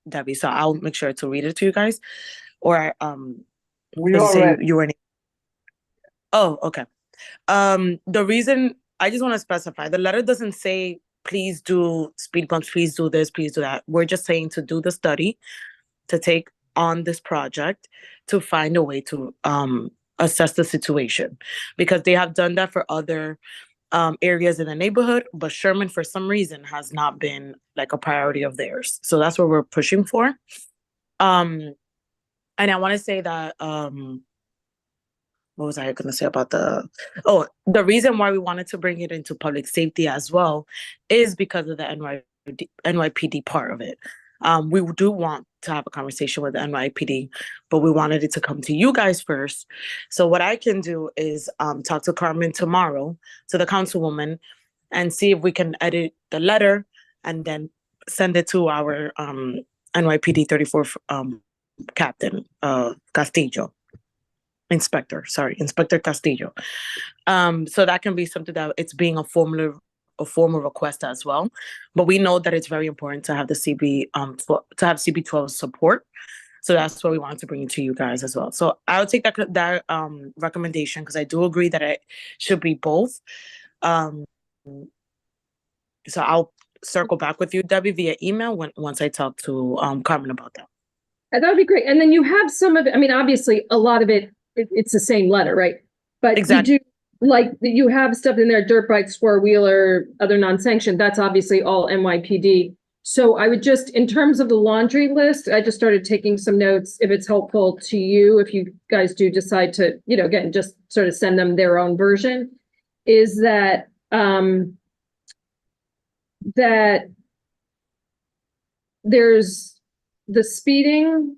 Debbie, so I'll make sure to read it to you guys. Or We does it say already, you were. Oh, okay. The reason I just want to specify, the letter doesn't say please do speed bumps, please do this, please do that. We're just saying to do the study, to take on this project, to find a way to assess the situation, because they have done that for other areas in the neighborhood, but Sherman for some reason has not been like a priority of theirs. So that's what we're pushing for. And I want to say that what was I going to say about the reason why we wanted to bring it into public safety as well is because of the NYPD part of it. We do want to have a conversation with the NYPD, but we wanted it to come to you guys first. So what I can do is talk to Carmen tomorrow, to the councilwoman, and see if we can edit the letter and then send it to our NYPD 34th Captain Castillo. Inspector Castillo. So that can be something that it's being a formal request as well. But we know that it's very important to have the CB12 support. So that's what we wanted to bring it to you guys as well. So I'll take that recommendation, because I do agree that it should be both. So I'll circle back with you, Debbie, via email once I talk to Carmen about that. That would be great. And then you have some of it, I mean, obviously a lot of it's the same letter, right? But exactly. You do, like, you have stuff in there, dirt bike, four-wheeler, other non-sanctioned, that's obviously all NYPD. So I would just, in terms of the laundry list, I just started taking some notes, if it's helpful to you, if you guys do decide to, you know, again, just sort of send them their own version, is that, that there's the speeding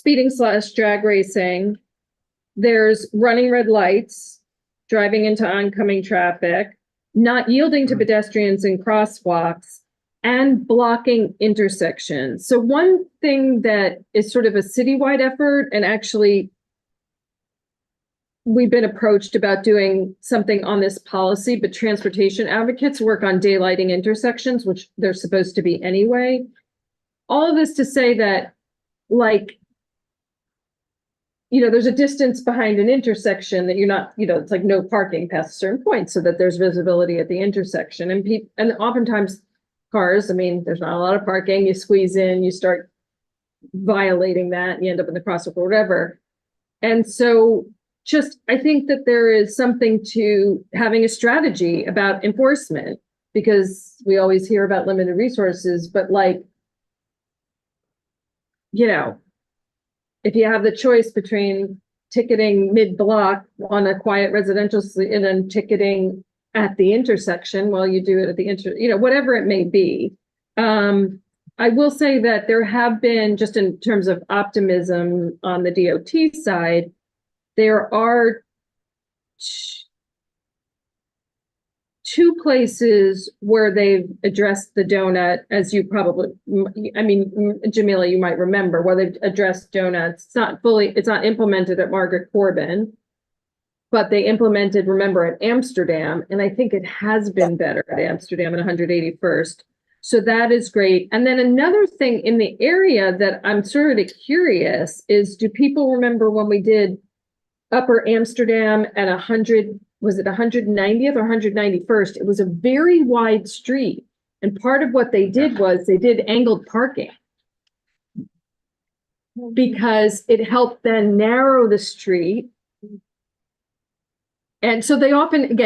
/ drag racing, there's running red lights, driving into oncoming traffic, not yielding to pedestrians in crosswalks, and blocking intersections. So one thing that is sort of a citywide effort, and actually we've been approached about doing something on this policy, but transportation advocates work on daylighting intersections, which they're supposed to be anyway. All of this to say that, like, you know, there's a distance behind an intersection that you're not, you know, it's like no parking past a certain point, so that there's visibility at the intersection. And oftentimes cars, I mean, there's not a lot of parking, you squeeze in, you start violating that, and you end up in the crosswalk or whatever. And so just, I think that there is something to having a strategy about enforcement, because we always hear about limited resources, but, like, you know, if you have the choice between ticketing mid-block on a quiet residential street and then ticketing at the intersection, well, you do it at the you know, whatever it may be. I will say that there have been, just in terms of optimism on the DOT side, there are two places where they've addressed the donut, as you probably, I mean, Jamila, you might remember, where they've addressed donuts. It's not implemented at Margaret Corbin, but they implemented, remember, at Amsterdam, and I think it has been better at Amsterdam and 181st. So that is great. And then another thing in the area that I'm sort of curious is, do people remember when we did Upper Amsterdam at 100, was it 190th or 191st? It was a very wide street. And part of what they did was they did angled parking, because it helped then narrow the street. And so they often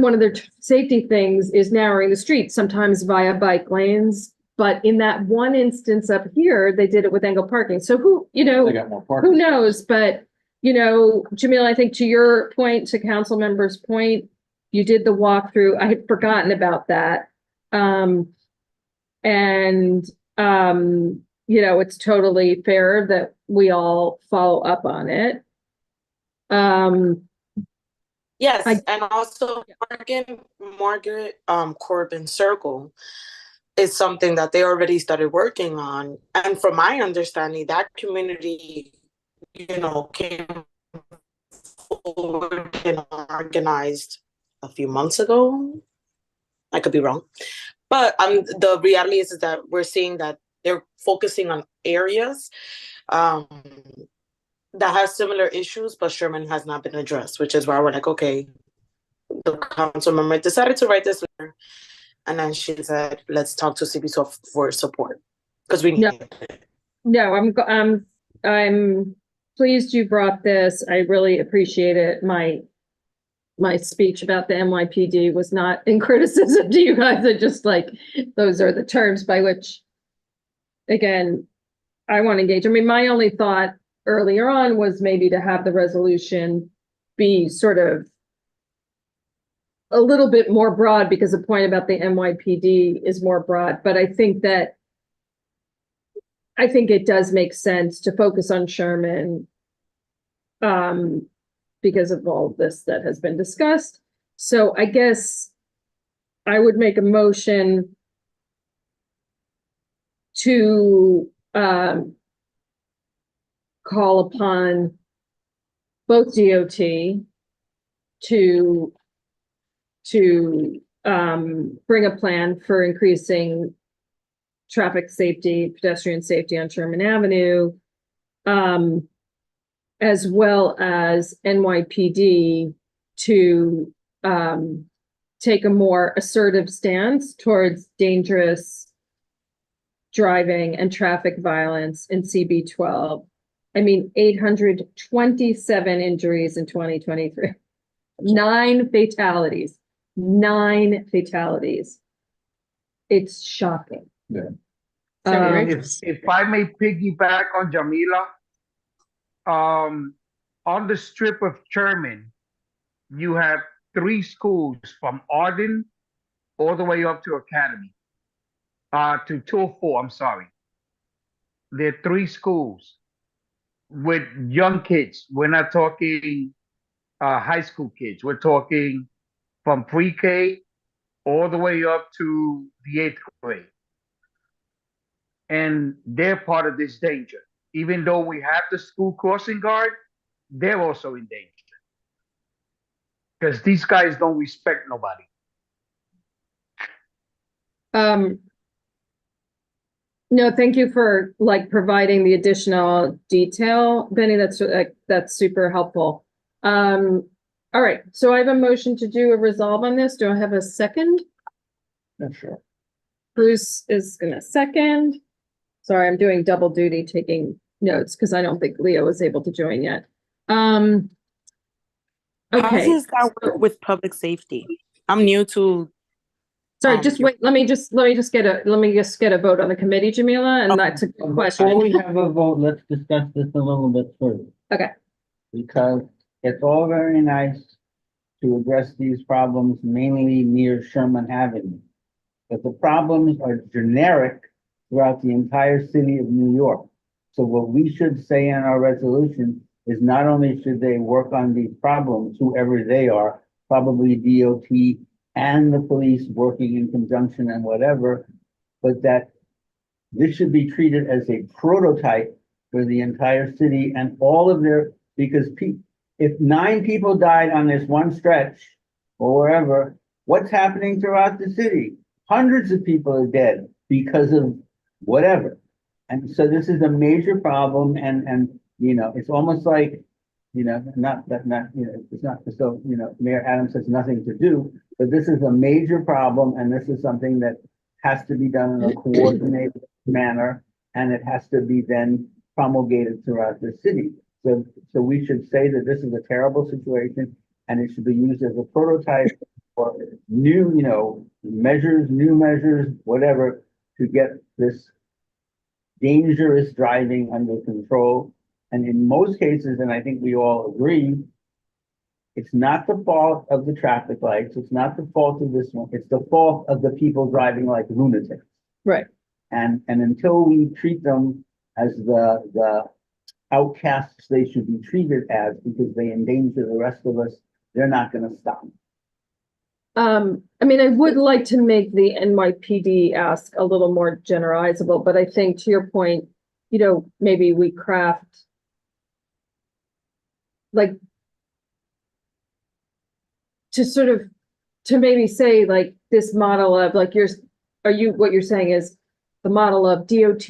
one of their safety things is narrowing the street, sometimes via bike lanes. But in that one instance up here, they did it with angled parking. So They got more parking. who knows? But, you know, Jamil, I think to your point, to council members' point, you did the walkthrough. I had forgotten about that. You know, it's totally fair that we all follow up on it. Yes, and also Margaret Corbin Circle is something that they already started working on. And from my understanding, that community, you know, came forward and organized a few months ago. I could be wrong. But the reality is that we're seeing that they're focusing on areas that has similar issues, but Sherman has not been addressed, which is why we're like, okay, the council member decided to write this letter, and then she said, let's talk to CB12 for support, because we need it. No, I'm pleased you brought this. I really appreciate it. My speech about the NYPD was not in criticism to you guys. I just, like, those are the terms by which, again, I want to engage. I mean, my only thought earlier on was maybe to have the resolution be sort of a little bit more broad, because the point about the NYPD is more broad. But I think that I think it does make sense to focus on Sherman. Because of all this that has been discussed. So I guess I would make a motion to, call upon both DOT to bring a plan for increasing traffic safety, pedestrian safety on Sherman Avenue, as well as NYPD to take a more assertive stance towards dangerous driving and traffic violence in CB12. I mean, 827 injuries in 2023, 9 fatalities. It's shocking. Yeah. If I may piggyback on Jamila, on the strip of Sherman, you have 3 schools from Arden all the way up to Academy, to 204, I'm sorry. There are 3 schools with young kids. We're not talking high school kids. We're talking from pre-K all the way up to the 8th grade. And they're part of this danger. Even though we have the school crossing guard, they're also in danger. Because these guys don't respect nobody. No, thank you for providing the additional detail, Benny. That's super helpful. All right, so I have a motion to do a resolve on this. Do I have a second? Yeah, sure. Bruce is gonna second. Sorry, I'm doing double duty taking notes because I don't think Leo was able to join yet. How Okay, does that work with public safety? I'm new to. sorry, just wait, let me just get a vote on the committee, Jamila, and that's a good Before question. we have a vote, let's discuss this a little bit further. Okay. Because it's all very nice to address these problems mainly near Sherman Avenue. But the problems are generic throughout the entire city of New York. So what we should say in our resolution is not only should they work on these problems, whoever they are, probably DOT and the police working in conjunction and whatever, but that this should be treated as a prototype for the entire city and all of their, because if 9 people died on this one stretch or wherever, what's happening throughout the city? Hundreds of people are dead because of whatever. And so this is a major problem and it's almost like, it's not, so, Mayor Adams has nothing to do, but this is a major problem and this is something that has to be done in a coordinated manner and it has to be then promulgated throughout the city. So we should say that this is a terrible situation and it should be used as a prototype for new measures, whatever, to get this dangerous driving under control. And in most cases, and I think we all agree, it's not the fault of the traffic lights. It's not the fault of this one. It's the fault of the people driving like lunatics. Right. And until we treat them as the outcasts they should be treated as because they endanger the rest of us, they're not going to stop. I mean, I would like to make the NYPD ask a little more generalizable, but I think to your point, maybe we craft to maybe say this model of what you're saying is the model of DOT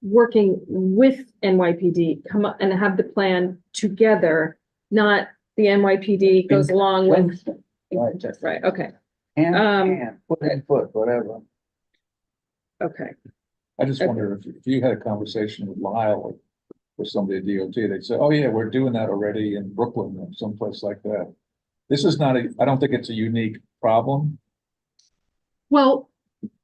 working with NYPD come up and have the plan together, not the NYPD goes along with. Right, okay. And foot in foot, whatever. Okay. I just wonder if you had a conversation with Lyle or somebody at DOT, they'd say, oh yeah, we're doing that already in Brooklyn or someplace like that. This is not I don't think it's a unique problem. Well,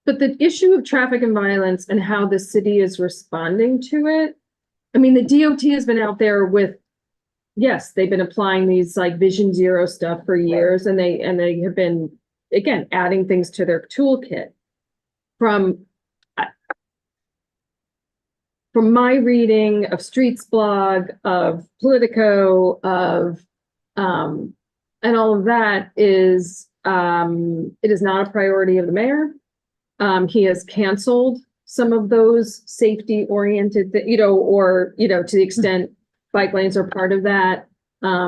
but the issue of traffic and violence and how the city is responding to it, I mean, the DOT has been out there with, yes, they've been applying these Vision Zero stuff for years, and they have been, again, adding things to their toolkit. From from my reading of Streets Blog, of Politico, of, and all of that is, it is not a priority of the mayor. He has canceled some of those safety oriented, or, to the extent bike lanes are part of that.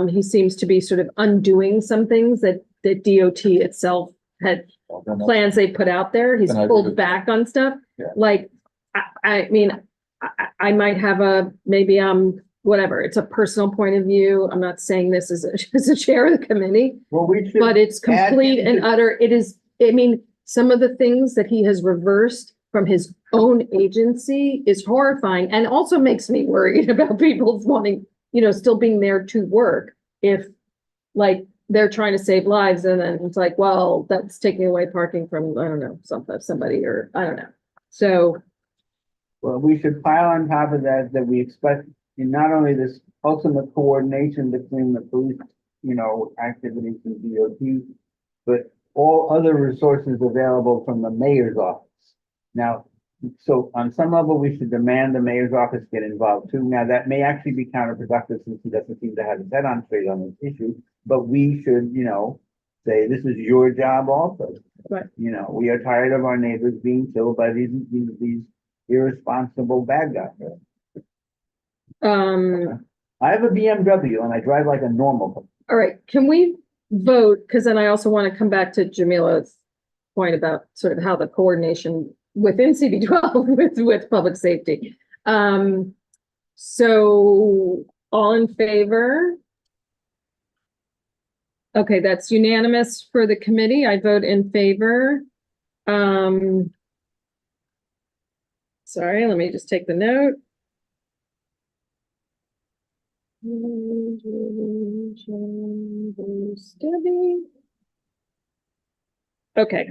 He seems to be sort of undoing some things that DOT itself had plans they put out there. He's Then I pulled agree. back on stuff. Yeah. Like, I mean, I might have maybe whatever, it's a personal point of view. I'm not saying this as a chair of the committee, Well, we should. but it's add complete him and to- utter. It is, I mean, some of the things that he has reversed from his own agency is horrifying and also makes me worried about people wanting, still being there to work. If like they're trying to save lives and then it's like, well, that's taking away parking from, I don't know, somebody, or I don't know. So, Well, we should pile on top of that, that we expect not only this ultimate coordination between the police, activities and DOT, but all other resources available from the mayor's office. Now, so on some level, we should demand the mayor's office get involved too. Now, that may actually be counterproductive since he doesn't seem to have his head on straight on this issue, but we should, say this is your job also. Right. We are tired of our neighbors being killed by these irresponsible bad guys. I have a BMW and I drive like a normal person. all right, can we vote? Because then I also want to come back to Jamila's point about sort of how the coordination within CB12 with public safety. So all in favor? Okay, that's unanimous for the committee. I vote in favor. Sorry, let me just take the note. Okay.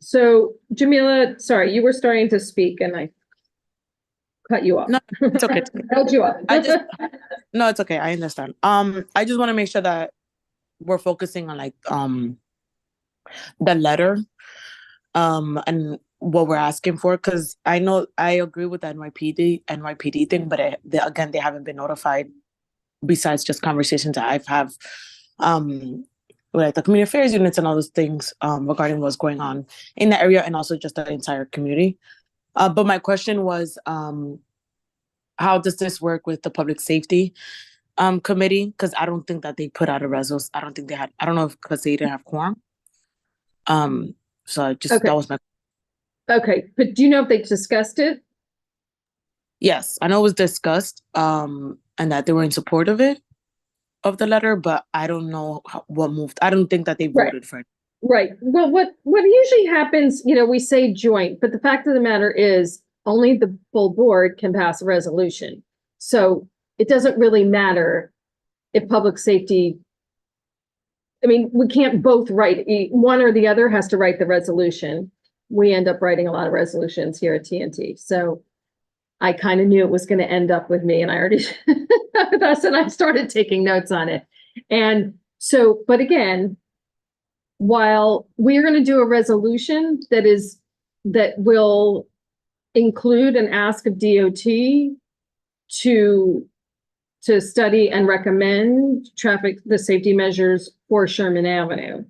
So Jamila, sorry, you were starting to speak and I cut you off. No, it's okay. Held you up. No, it's okay. I understand. I just want to make sure that we're focusing on the letter, and what we're asking for, because I know I agree with the NYPD thing, but again, they haven't been notified. Besides just conversations that I've had, with the community affairs units and all those things, regarding what's going on in the area and also just the entire community. But my question was, how does this work with the public safety committee? Because I don't think that they put out a resolution. I don't think they had. I don't know if because they didn't have quorum. So Okay. that was my. Okay, but do you know if they discussed it? Yes, I know it was discussed, and that they were in support of it, of the letter, but I don't know what moved. I don't think that they Right. voted for it. Right. Well, what usually happens, we say joint, but the fact of the matter is only the full board can pass a resolution. So it doesn't really matter if public safety, I mean, we can't both write, one or the other has to write the resolution. We end up writing a lot of resolutions here at TNT. So I kind of knew it was going to end up with me and I already, with us, and I started taking notes on it. And so, but again, while we're going to do a resolution that will include an ask of DOT to study and recommend the safety measures for Sherman Avenue.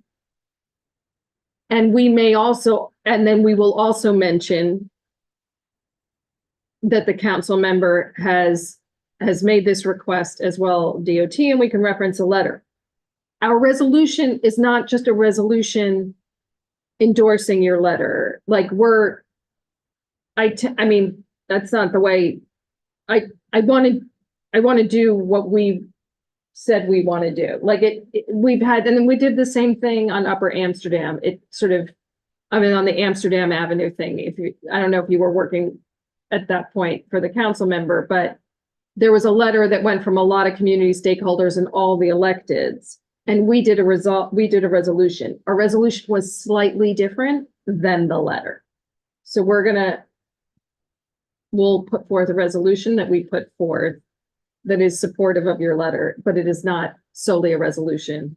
And we may also, and then we will also mention that the council member has made this request as well, DOT, and we can reference a letter. Our resolution is not just a resolution endorsing your letter. Like I mean, that's not the way I want to do what we said we want to do. Like we've had, and then we did the same thing on Upper Amsterdam. It sort of, on the Amsterdam Avenue thing. I don't know if you were working at that point for the council member, but there was a letter that went from a lot of community stakeholders and all the electeds. And we did a resolution. Our resolution was slightly different than the letter. So we'll put forth a resolution that we put forth that is supportive of your letter, but it is not solely a resolution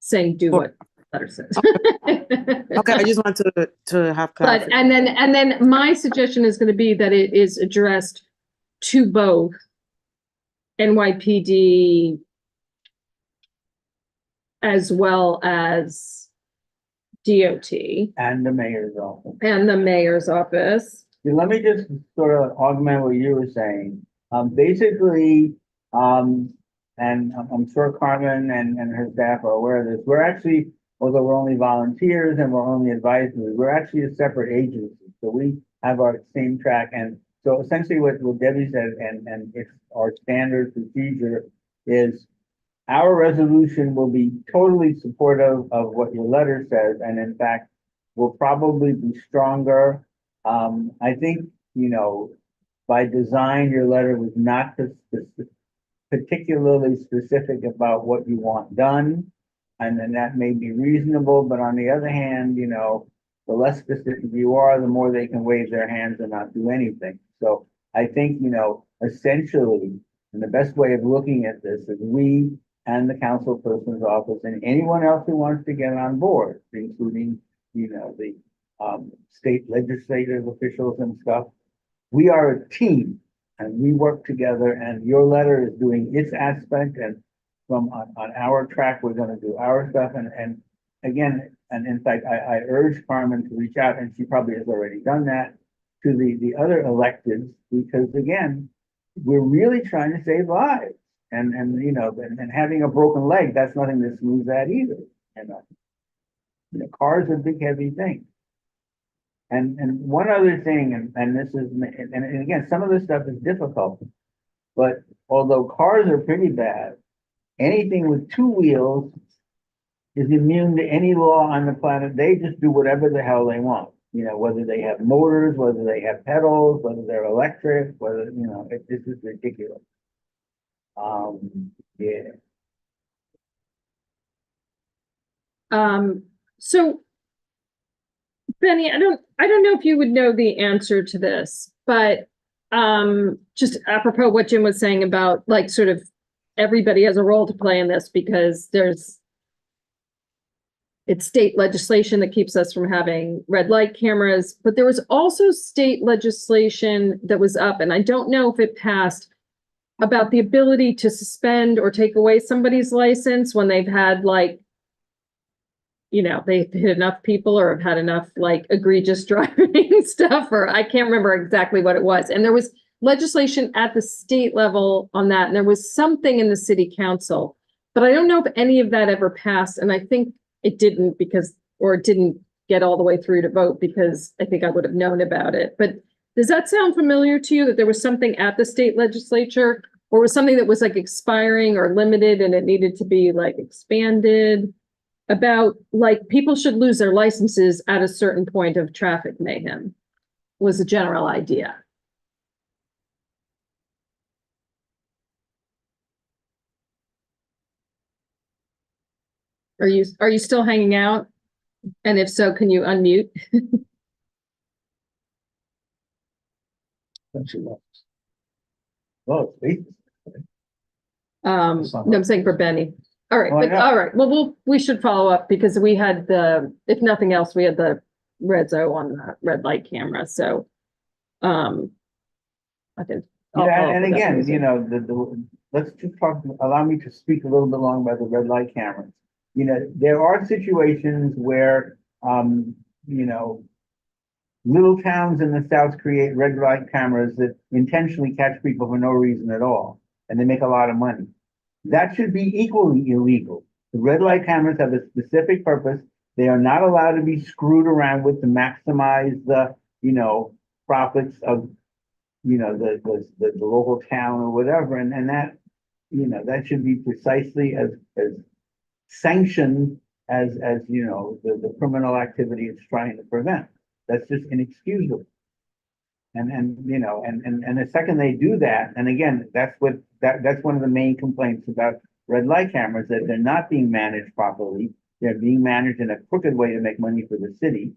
saying do what. letter says. Okay, I just want to have But, clarification. and then my suggestion is gonna be that it is addressed to both NYPD as well as DOT And the mayor's office. and the mayor's office. Yeah, let me just sort of augment what you were saying. Basically, and I'm sure Carmen and her staff are aware of this, we're actually, although we're only volunteers and we're only advisory, we're actually a separate agency. So we have our same track. And so essentially what Debbie said, and it's our standard procedure is our resolution will be totally supportive of what your letter says. And in fact, will probably be stronger. I think, you know, by design, your letter was not particularly specific about what you want done. And then that may be reasonable, but on the other hand, you know, the less specific you are, the more they can wave their hands and not do anything. So I think, you know, essentially, and the best way of looking at this is we and the councilperson's office and anyone else who wants to get on board, including, you know, the state legislative officials and stuff. We are a team and we work together, and your letter is doing its aspect, and from on our track, we're gonna do our stuff. And again, and in fact, I urge Carmen to reach out, and she probably has already done that, to the other electeds, because again, we're really trying to save lives. And you know, and having a broken leg, that's nothing to smooth that either. And you know, cars are big, heavy things. And one other thing, and this is, and again, some of this stuff is difficult, but although cars are pretty bad, anything with two wheels is immune to any law on the planet. They just do whatever the hell they want. You know, whether they have motors, whether they have pedals, whether they're electric, whether, you know, this is ridiculous. Yeah. So Benny, I don't know if you would know the answer to this, but just apropos what Jim was saying about like sort of everybody has a role to play in this because it's state legislation that keeps us from having red light cameras, but there was also state legislation that was up, and I don't know if it passed, about the ability to suspend or take away somebody's license when they've had like, you know, they've hit enough people or have had enough like egregious driving stuff, or I can't remember exactly what it was. And there was legislation at the state level on that. And there was something in the city council, but I don't know if any of that ever passed. And I think it didn't or it didn't get all the way through to vote because I think I would have known about it. But does that sound familiar to you, that there was something at the state legislature or was something that was like expiring or limited and it needed to be like expanded? About like people should lose their licenses at a certain point of traffic mayhem was a general idea. Are you still hanging out? And if so, can you unmute? Well, it's No, I'm saying for Benny. All right, Oh, I know. all right. Well, we should follow up because we had if nothing else, we had the Redzo on the red light camera. So, I think. I'll follow Yeah, up and with that again, person. you know, let's just allow me to speak a little bit longer about the red light cameras. You know, there are situations where, you know, little towns in the South create red light cameras that intentionally catch people for no reason at all, and they make a lot of money. That should be equally illegal. The red light cameras have a specific purpose. They are not allowed to be screwed around with to maximize the, you know, profits of, you know, the local town or whatever. And that, you know, that should be precisely as sanctioned as, you know, the criminal activity it's trying to prevent. That's just inexcusable. And you know, and the second they do that, and again, that's one of the main complaints about red light cameras, that they're not being managed properly. They're being managed in a crooked way to make money for the city.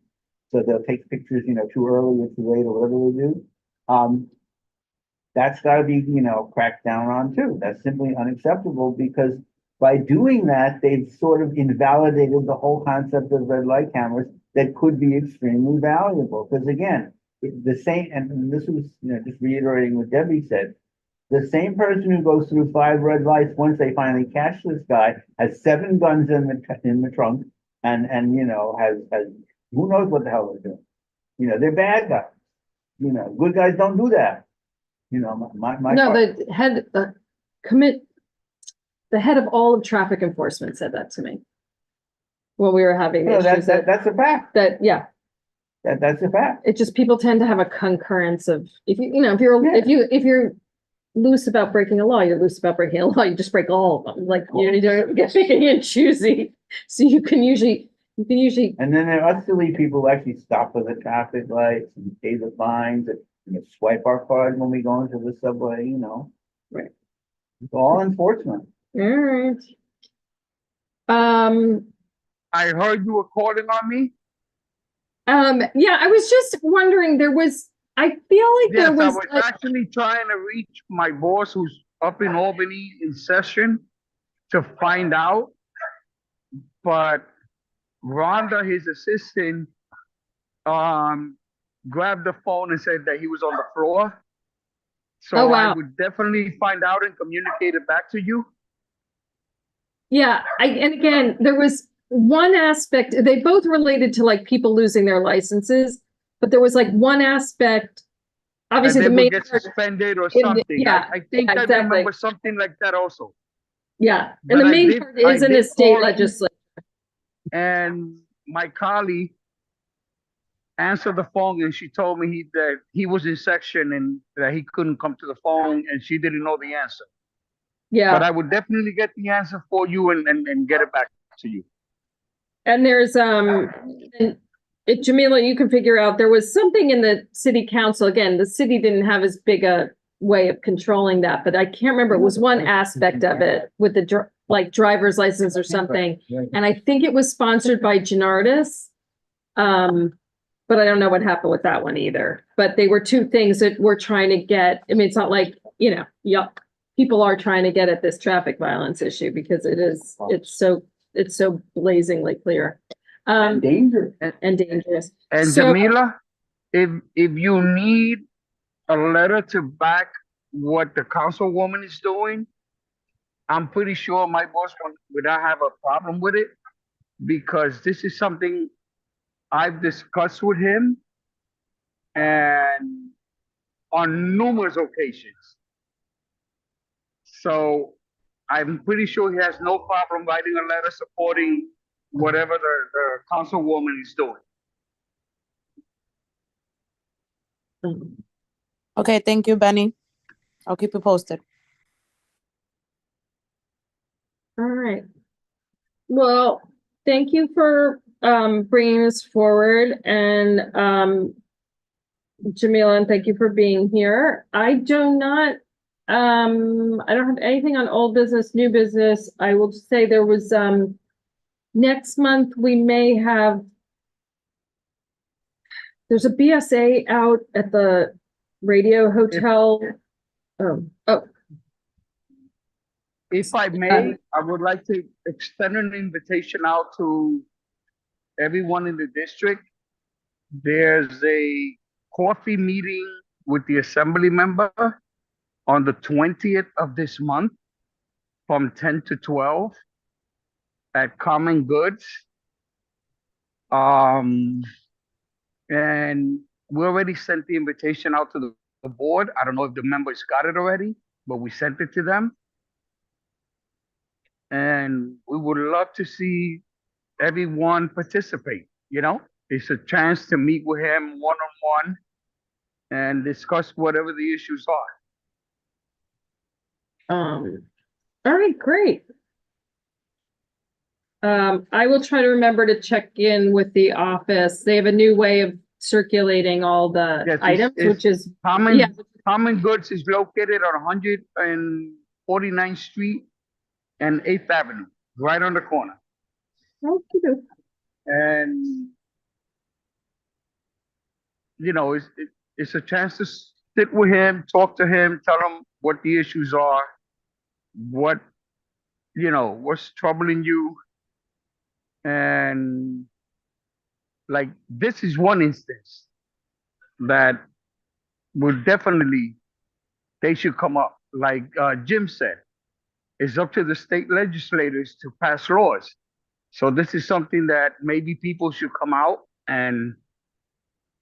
So they'll take pictures, you know, too early or too late or whatever they do. That's gotta be, you know, cracked down on too. That's simply unacceptable because by doing that, they've sort of invalidated the whole concept of red light cameras that could be extremely valuable. Because again, the same, and this was, just reiterating what Debbie said, the same person who goes through 5 red lights, once they finally catch this guy, has 7 guns in the trunk and has who knows what the hell they're doing. They're bad guys. Good guys don't do that. My No, the head of all of traffic enforcement said that to me. When we were having issues that's a fact. That's a fact. it just, people tend to have a concurrence of, if you're loose about breaking a law, you're loose about breaking a law, you just break all of them. Like, you don't get picky and choosy. So you can usually. And then there are silly people who actually stop for the traffic lights and pay the fines and swipe our card when we go into the subway, Right. It's all enforcement. All right. I heard you were calling on me. Yeah, I was just wondering, I feel like Yes, there was I was actually trying to reach my boss who's up in Albany in session to find out. But Rhonda, his assistant, grabbed the phone and said that he was on the floor. So Oh, wow. I would definitely find out and communicate it back to you. Yeah, and again, there was one aspect, they both related to like people losing their licenses, but there was like one aspect, obviously And the they main would get part, suspended or in the- something. yeah, I think yeah, I exactly. remember something like that also. yeah, But and the I main did- part is I in a did state call- legislature. And my colleague answered the phone and she told me that he was in section and that he couldn't come to the phone and she didn't know the answer. But Yeah, I would definitely get the answer for you and get it back to you. and there's, Jamila, you can figure out, there was something in the city council, again, the city didn't have as big a way of controlling that, but I can't remember, it was one aspect of it with the driver's license or something. And I think it was sponsored by Janardis. But I don't know what happened with that one either. But they were two things that we're trying to get. I mean, it's not like, people are trying to get at this traffic violence issue because it's so blazingly clear. Danger. And dangerous. And So- Jamila, if you need a letter to back what the councilwoman is doing, I'm pretty sure my boss would not have a problem with it because this is something I've discussed with him and on numerous occasions. So I'm pretty sure he has no problem writing a letter supporting whatever the councilwoman is doing. Okay, thank you, Benny. I'll keep you posted. All right. Well, thank you for bringing this forward, and Jamila, and thank you for being here. I don't have anything on old business, new business. I will just say there was next month we may have, there's a BSA out at the Radio Hotel. Oh, If I may, I would like to extend an invitation out to everyone in the district. There's a coffee meeting with the assembly member on the 20th of this month from 10 to 12 at Common Goods. And we already sent the invitation out to the board. I don't know if the members got it already, but we sent it to them. And we would love to see everyone participate, It's a chance to meet with him one-on-one and discuss whatever the issues are. all right, great. I will try to remember to check in with the office. They have a new way of circulating all the Yes, items, it's- which is, Common, yeah. Common Goods is located on 149th Street and 8th Avenue, right on the corner. Okay. And, it's a chance to sit with him, talk to him, tell him what the issues are, what, what's troubling you. And like, this is one instance that would definitely, they should come up. Like Jim said, it's up to the state legislators to pass laws. So this is something that maybe people should come out and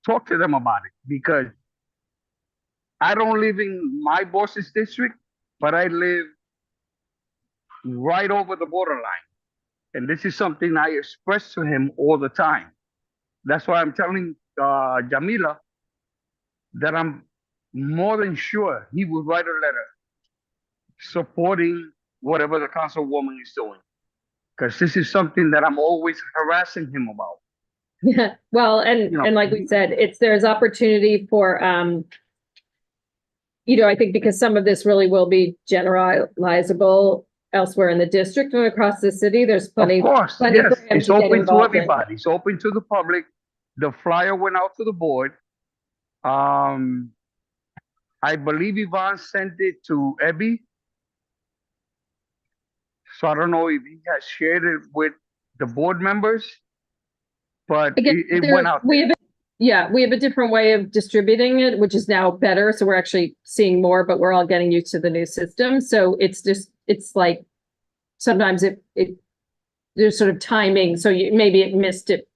talk to them about it, because I don't live in my boss's district, but I live right over the borderline. And this is something I express to him all the time. That's why I'm telling Jamila that I'm more than sure he would write a letter supporting whatever the councilwoman is doing. Because this is something that I'm always harassing him about. Yeah, well, and like we said, there's opportunity for, I think because some of this really will be generalizable elsewhere in the district and across the city, there's plenty. Of course, plenty yes, for him it's to get open to involved in. everybody. It's open to the public. The flyer went out to the board. I believe Yvonne sent it to Ebby. So I don't know if he has shared it with the board members, but Again, it went out. we have a different way of distributing it, which is now better. So we're actually seeing more, but we're all getting used to the new system. So it's like, sometimes there's sort of timing. So maybe it missed it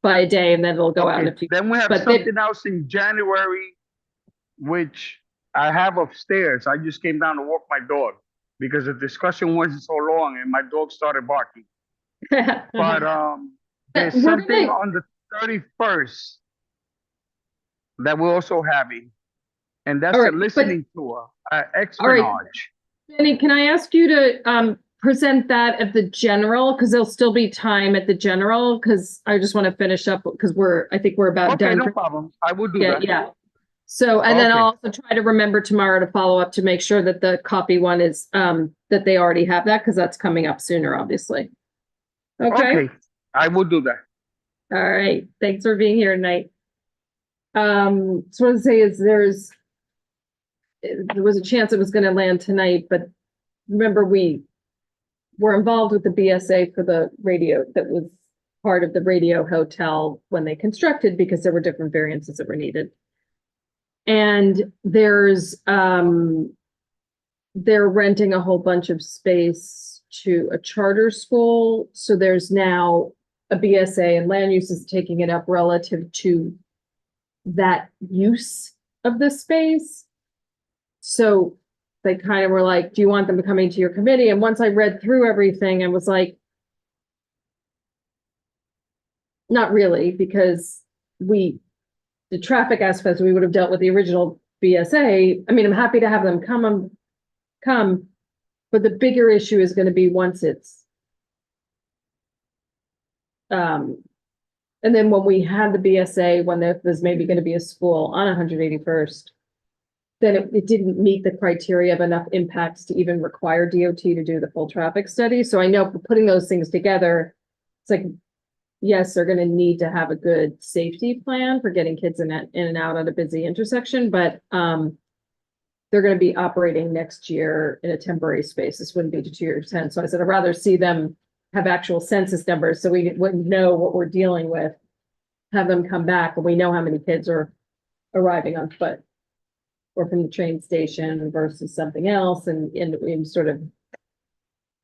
by a day and then it'll go out in a few. Then we have something else in January, which I have upstairs. I just came down to walk my dog because the discussion wasn't so long and my dog started barking. But there's something on the 31st that we're also having, and that's a listening tour, espionage. Benny, can I ask you to present that at the general, because there'll still be time at the general, because I just want to finish up, because I think we're about Okay, done. no problem. I will do that. Yeah. So, and then I'll also try to remember tomorrow to follow up to make sure that the copy one is, that they already have that, because that's coming up sooner, obviously. Okay. I will do that. All right. Thanks for being here tonight. So what I say is there was a chance it was going to land tonight, but remember we were involved with the BSA for the radio that was part of the radio hotel when they constructed, because there were different variances that were needed. And they're renting a whole bunch of space to a charter school. So there's now a BSA, and land use is taking it up relative to that use of the space. So they kind of were like, do you want them coming to your committee? And once I read through everything, I was like, not really, because the traffic aspects, we would have dealt with the original BSA. I mean, I'm happy to have them come, but the bigger issue is going to be once it's, and then when we had the BSA, when there was maybe going to be a school on 181st, then it didn't meet the criteria of enough impacts to even require DOT to do the full traffic study. So I know for putting those things together, it's like, yes, they're going to need to have a good safety plan for getting kids in and out at a busy intersection, but they're going to be operating next year in a temporary space. This wouldn't be to 2 years hence. So I said, I'd rather see them have actual census numbers so we wouldn't know what we're dealing with, have them come back and we know how many kids are arriving on foot or from the train station versus something else, and sort of,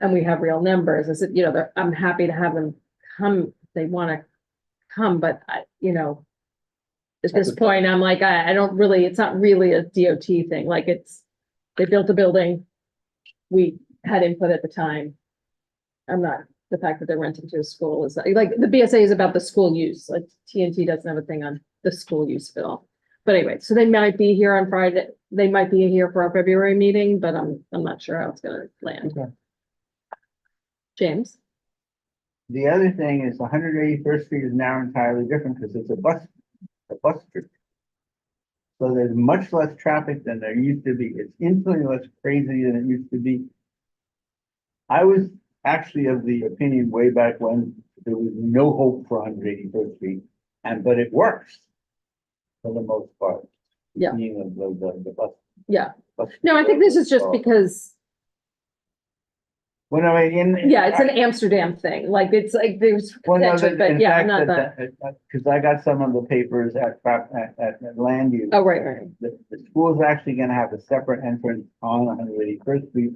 and we have real numbers. I said, I'm happy to have them come if they want to come, but at this point, I'm like, I don't really, it's not really a DOT thing. Like they built a building. We had input at the time. The fact that they're renting to a school is like the BSA is about the school use. Like TNT doesn't have a thing on the school use of it all. But anyway, so they might be here on Friday. They might be here for our February meeting, but I'm not sure how it's going to land. Okay. James? The other thing is 181st Street is now entirely different because it's a bus street. So there's much less traffic than there used to be. It's infinitely less crazy than it used to be. I was actually of the opinion way back when there was no hope for 181st Street, but it works for the most part. Yeah. Being the bus. Yeah. Bus No, I think this is just because When I in. Yeah, it's an Amsterdam thing, like, it's like, there's Well, no, potential, but in yeah, fact, not that. cause I got some of the papers at land use. Oh, right. The school is actually gonna have a separate entrance on 181st Street.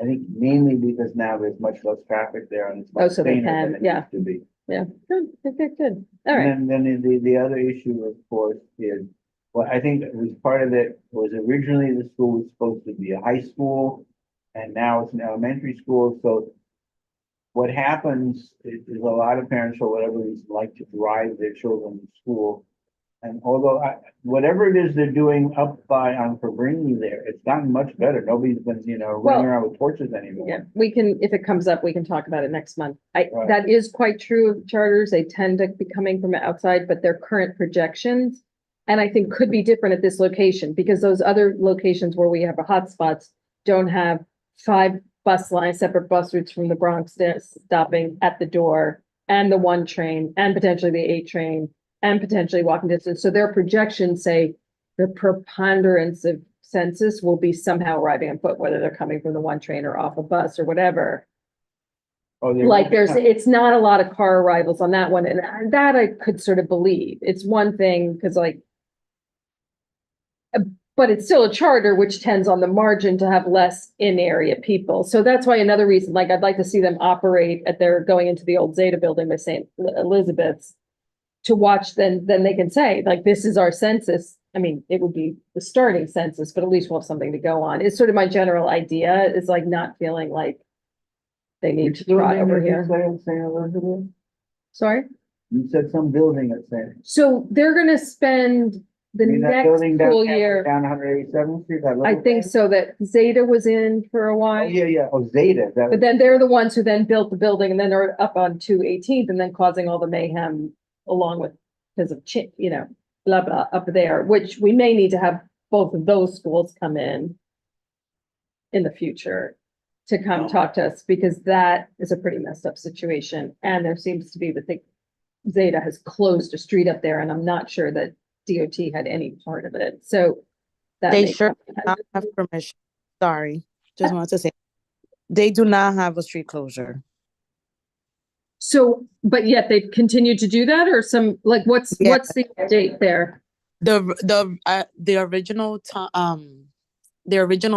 I think mainly because now there's much less traffic there and it's Oh, much so they cleaner can, than it yeah. used to be. Yeah, good, good. All right. And then the other issue, of course, is, well, I think it was part of it, was originally the school was supposed to be a high school, and now it's an elementary school, so what happens is a lot of parents, for whatever reason, like to drive their children to school. And although whatever it is they're doing up by on Cabrini there, it's gotten much better. Nobody's been, Well, running around with torches anymore. Yeah, we can, if it comes up, we can talk about it next month. Right. That is quite true of charters. They tend to be coming from outside, but their current projections, and I think could be different at this location, because those other locations where we have a hotspots don't have 5 bus lines, separate bus routes from the Bronx stopping at the door, and the 1 train, and potentially the 8 train, and potentially walking distance. So their projections say the preponderance of census will be somehow arriving on foot, whether they're coming from the 1 train or off a bus or whatever. Oh, Like, it's not a lot of car arrivals on that one, and that I could sort of believe. It's one thing, because like, but it's still a charter, which tends on the margin to have less in-area people. So that's why another reason, like, I'd like to see them operate at their, going into the old Zeta building by St. Elizabeth's, to watch, then they can say, like, this is our census. I mean, it would be the starting census, but at least we'll have something to go on. It's sort of my general idea, is like not feeling like they need to try over here. St. Elizabeth? Sorry? You said some building at St. So they're gonna spend the You mean that next building down- school year. Down 187th Street? that I little think thing? so, that Zeta was in for a Oh, while. yeah. Oh, Zeta. That But was, then they're the ones who then built the building, and then they're up on 218th, and then causing all the mayhem along with, because of blah, blah, up there, which we may need to have both of those schools come in the future to come talk to us, because that is a pretty messed up situation. And there seems to be that Zeta has closed a street up there, and I'm not sure that DOT had any part of it. So that They makes- sure do not have permission. Sorry, just wanted to say, they do not have a street closure. So, but yet they've continued to do that, or some, like, what's Yeah. the date there? The original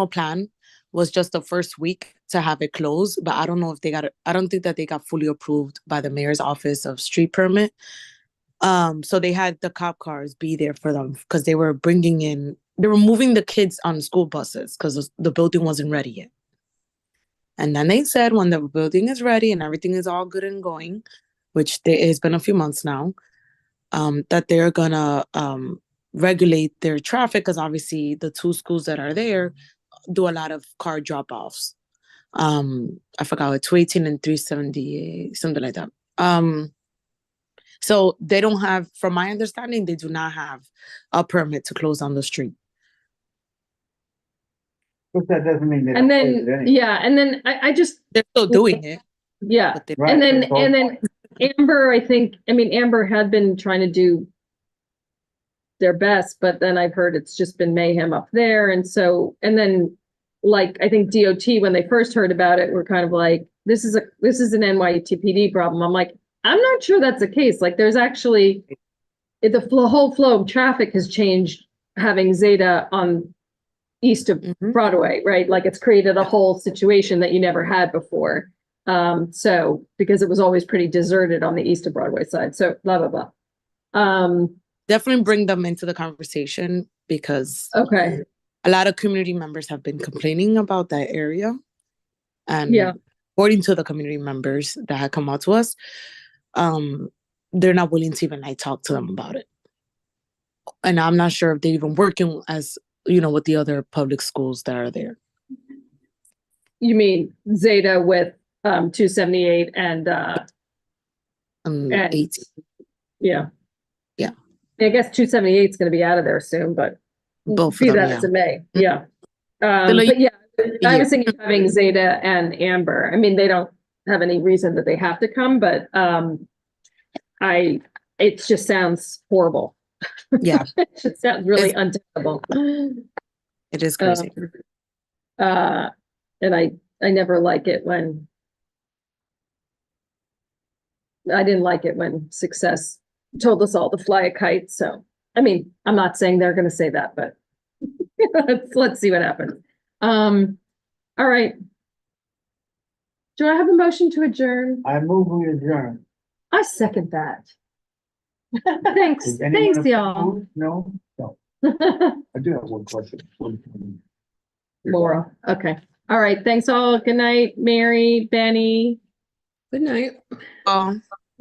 plan was just the first week to have it closed, but I don't know if I don't think that they got fully approved by the mayor's office of street permit. So they had the cop cars be there for them, because they were moving the kids on school buses because the building wasn't ready yet. And then they said, when the building is ready and everything is all good and going, which it's been a few months now, that they're gonna regulate their traffic, because obviously the 2 schools that are there do a lot of car drop-offs. I forgot what, 218 and 378, something like that. So they don't have, from my understanding, they do not have a permit to close on the street. but that doesn't mean they And don't close it then, anyway. yeah, and then I just, They're still doing it, yeah. but they Right. And then, that's all. and then Amber, Amber had been trying to do their best, but then I've heard it's just been mayhem up there. And so, and then, like, I think DOT, when they first heard about it, were kind of like, this is an NYTPD problem. I'm like, I'm not sure that's the case. Like, there's actually, the whole flow of traffic has changed, having Zeta on east of Mhm. Broadway, right? Like, it's created a whole situation that you never had before. So, because it was always pretty deserted on the east of Broadway side, so blah, blah, blah. Definitely bring them into the conversation, because Okay, a lot of community members have been complaining about that area. And Yeah. according to the community members that had come out to us, they're not willing to even talk to them about it. And I'm not sure if they're even working as, with the other public schools that are there. you mean Zeta with 278 and And- 18. yeah. Yeah. I guess 278 is gonna be out of there soon, but Both of be them, that yeah. as it may, yeah. Still a But yeah, I year. was thinking of having Zeta and Amber. I mean, they don't have any reason that they have to come, but it just sounds horrible. Yeah, It just sounds really untenable. it is crazy. And I never like it when. I didn't like it when Success told us all to fly a kite, so, I mean, I'm not saying they're gonna say that, but. Let's see what happens. All right. Do I have a motion to adjourn? I move we adjourn. I second that. Thanks, Is anyone thanks, y'all. opposed? No, no. I do have one question. Laura, okay. All right, thanks all. Good night, Mary, Benny, Good night. Oh,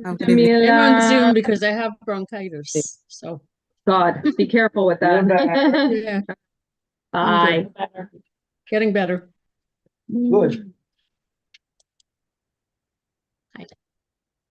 have a good evening. I'm on Zoom Amelia. because I have bronchitis, so, God, be careful with Feel that. yeah, Bye. Better. getting better. Good.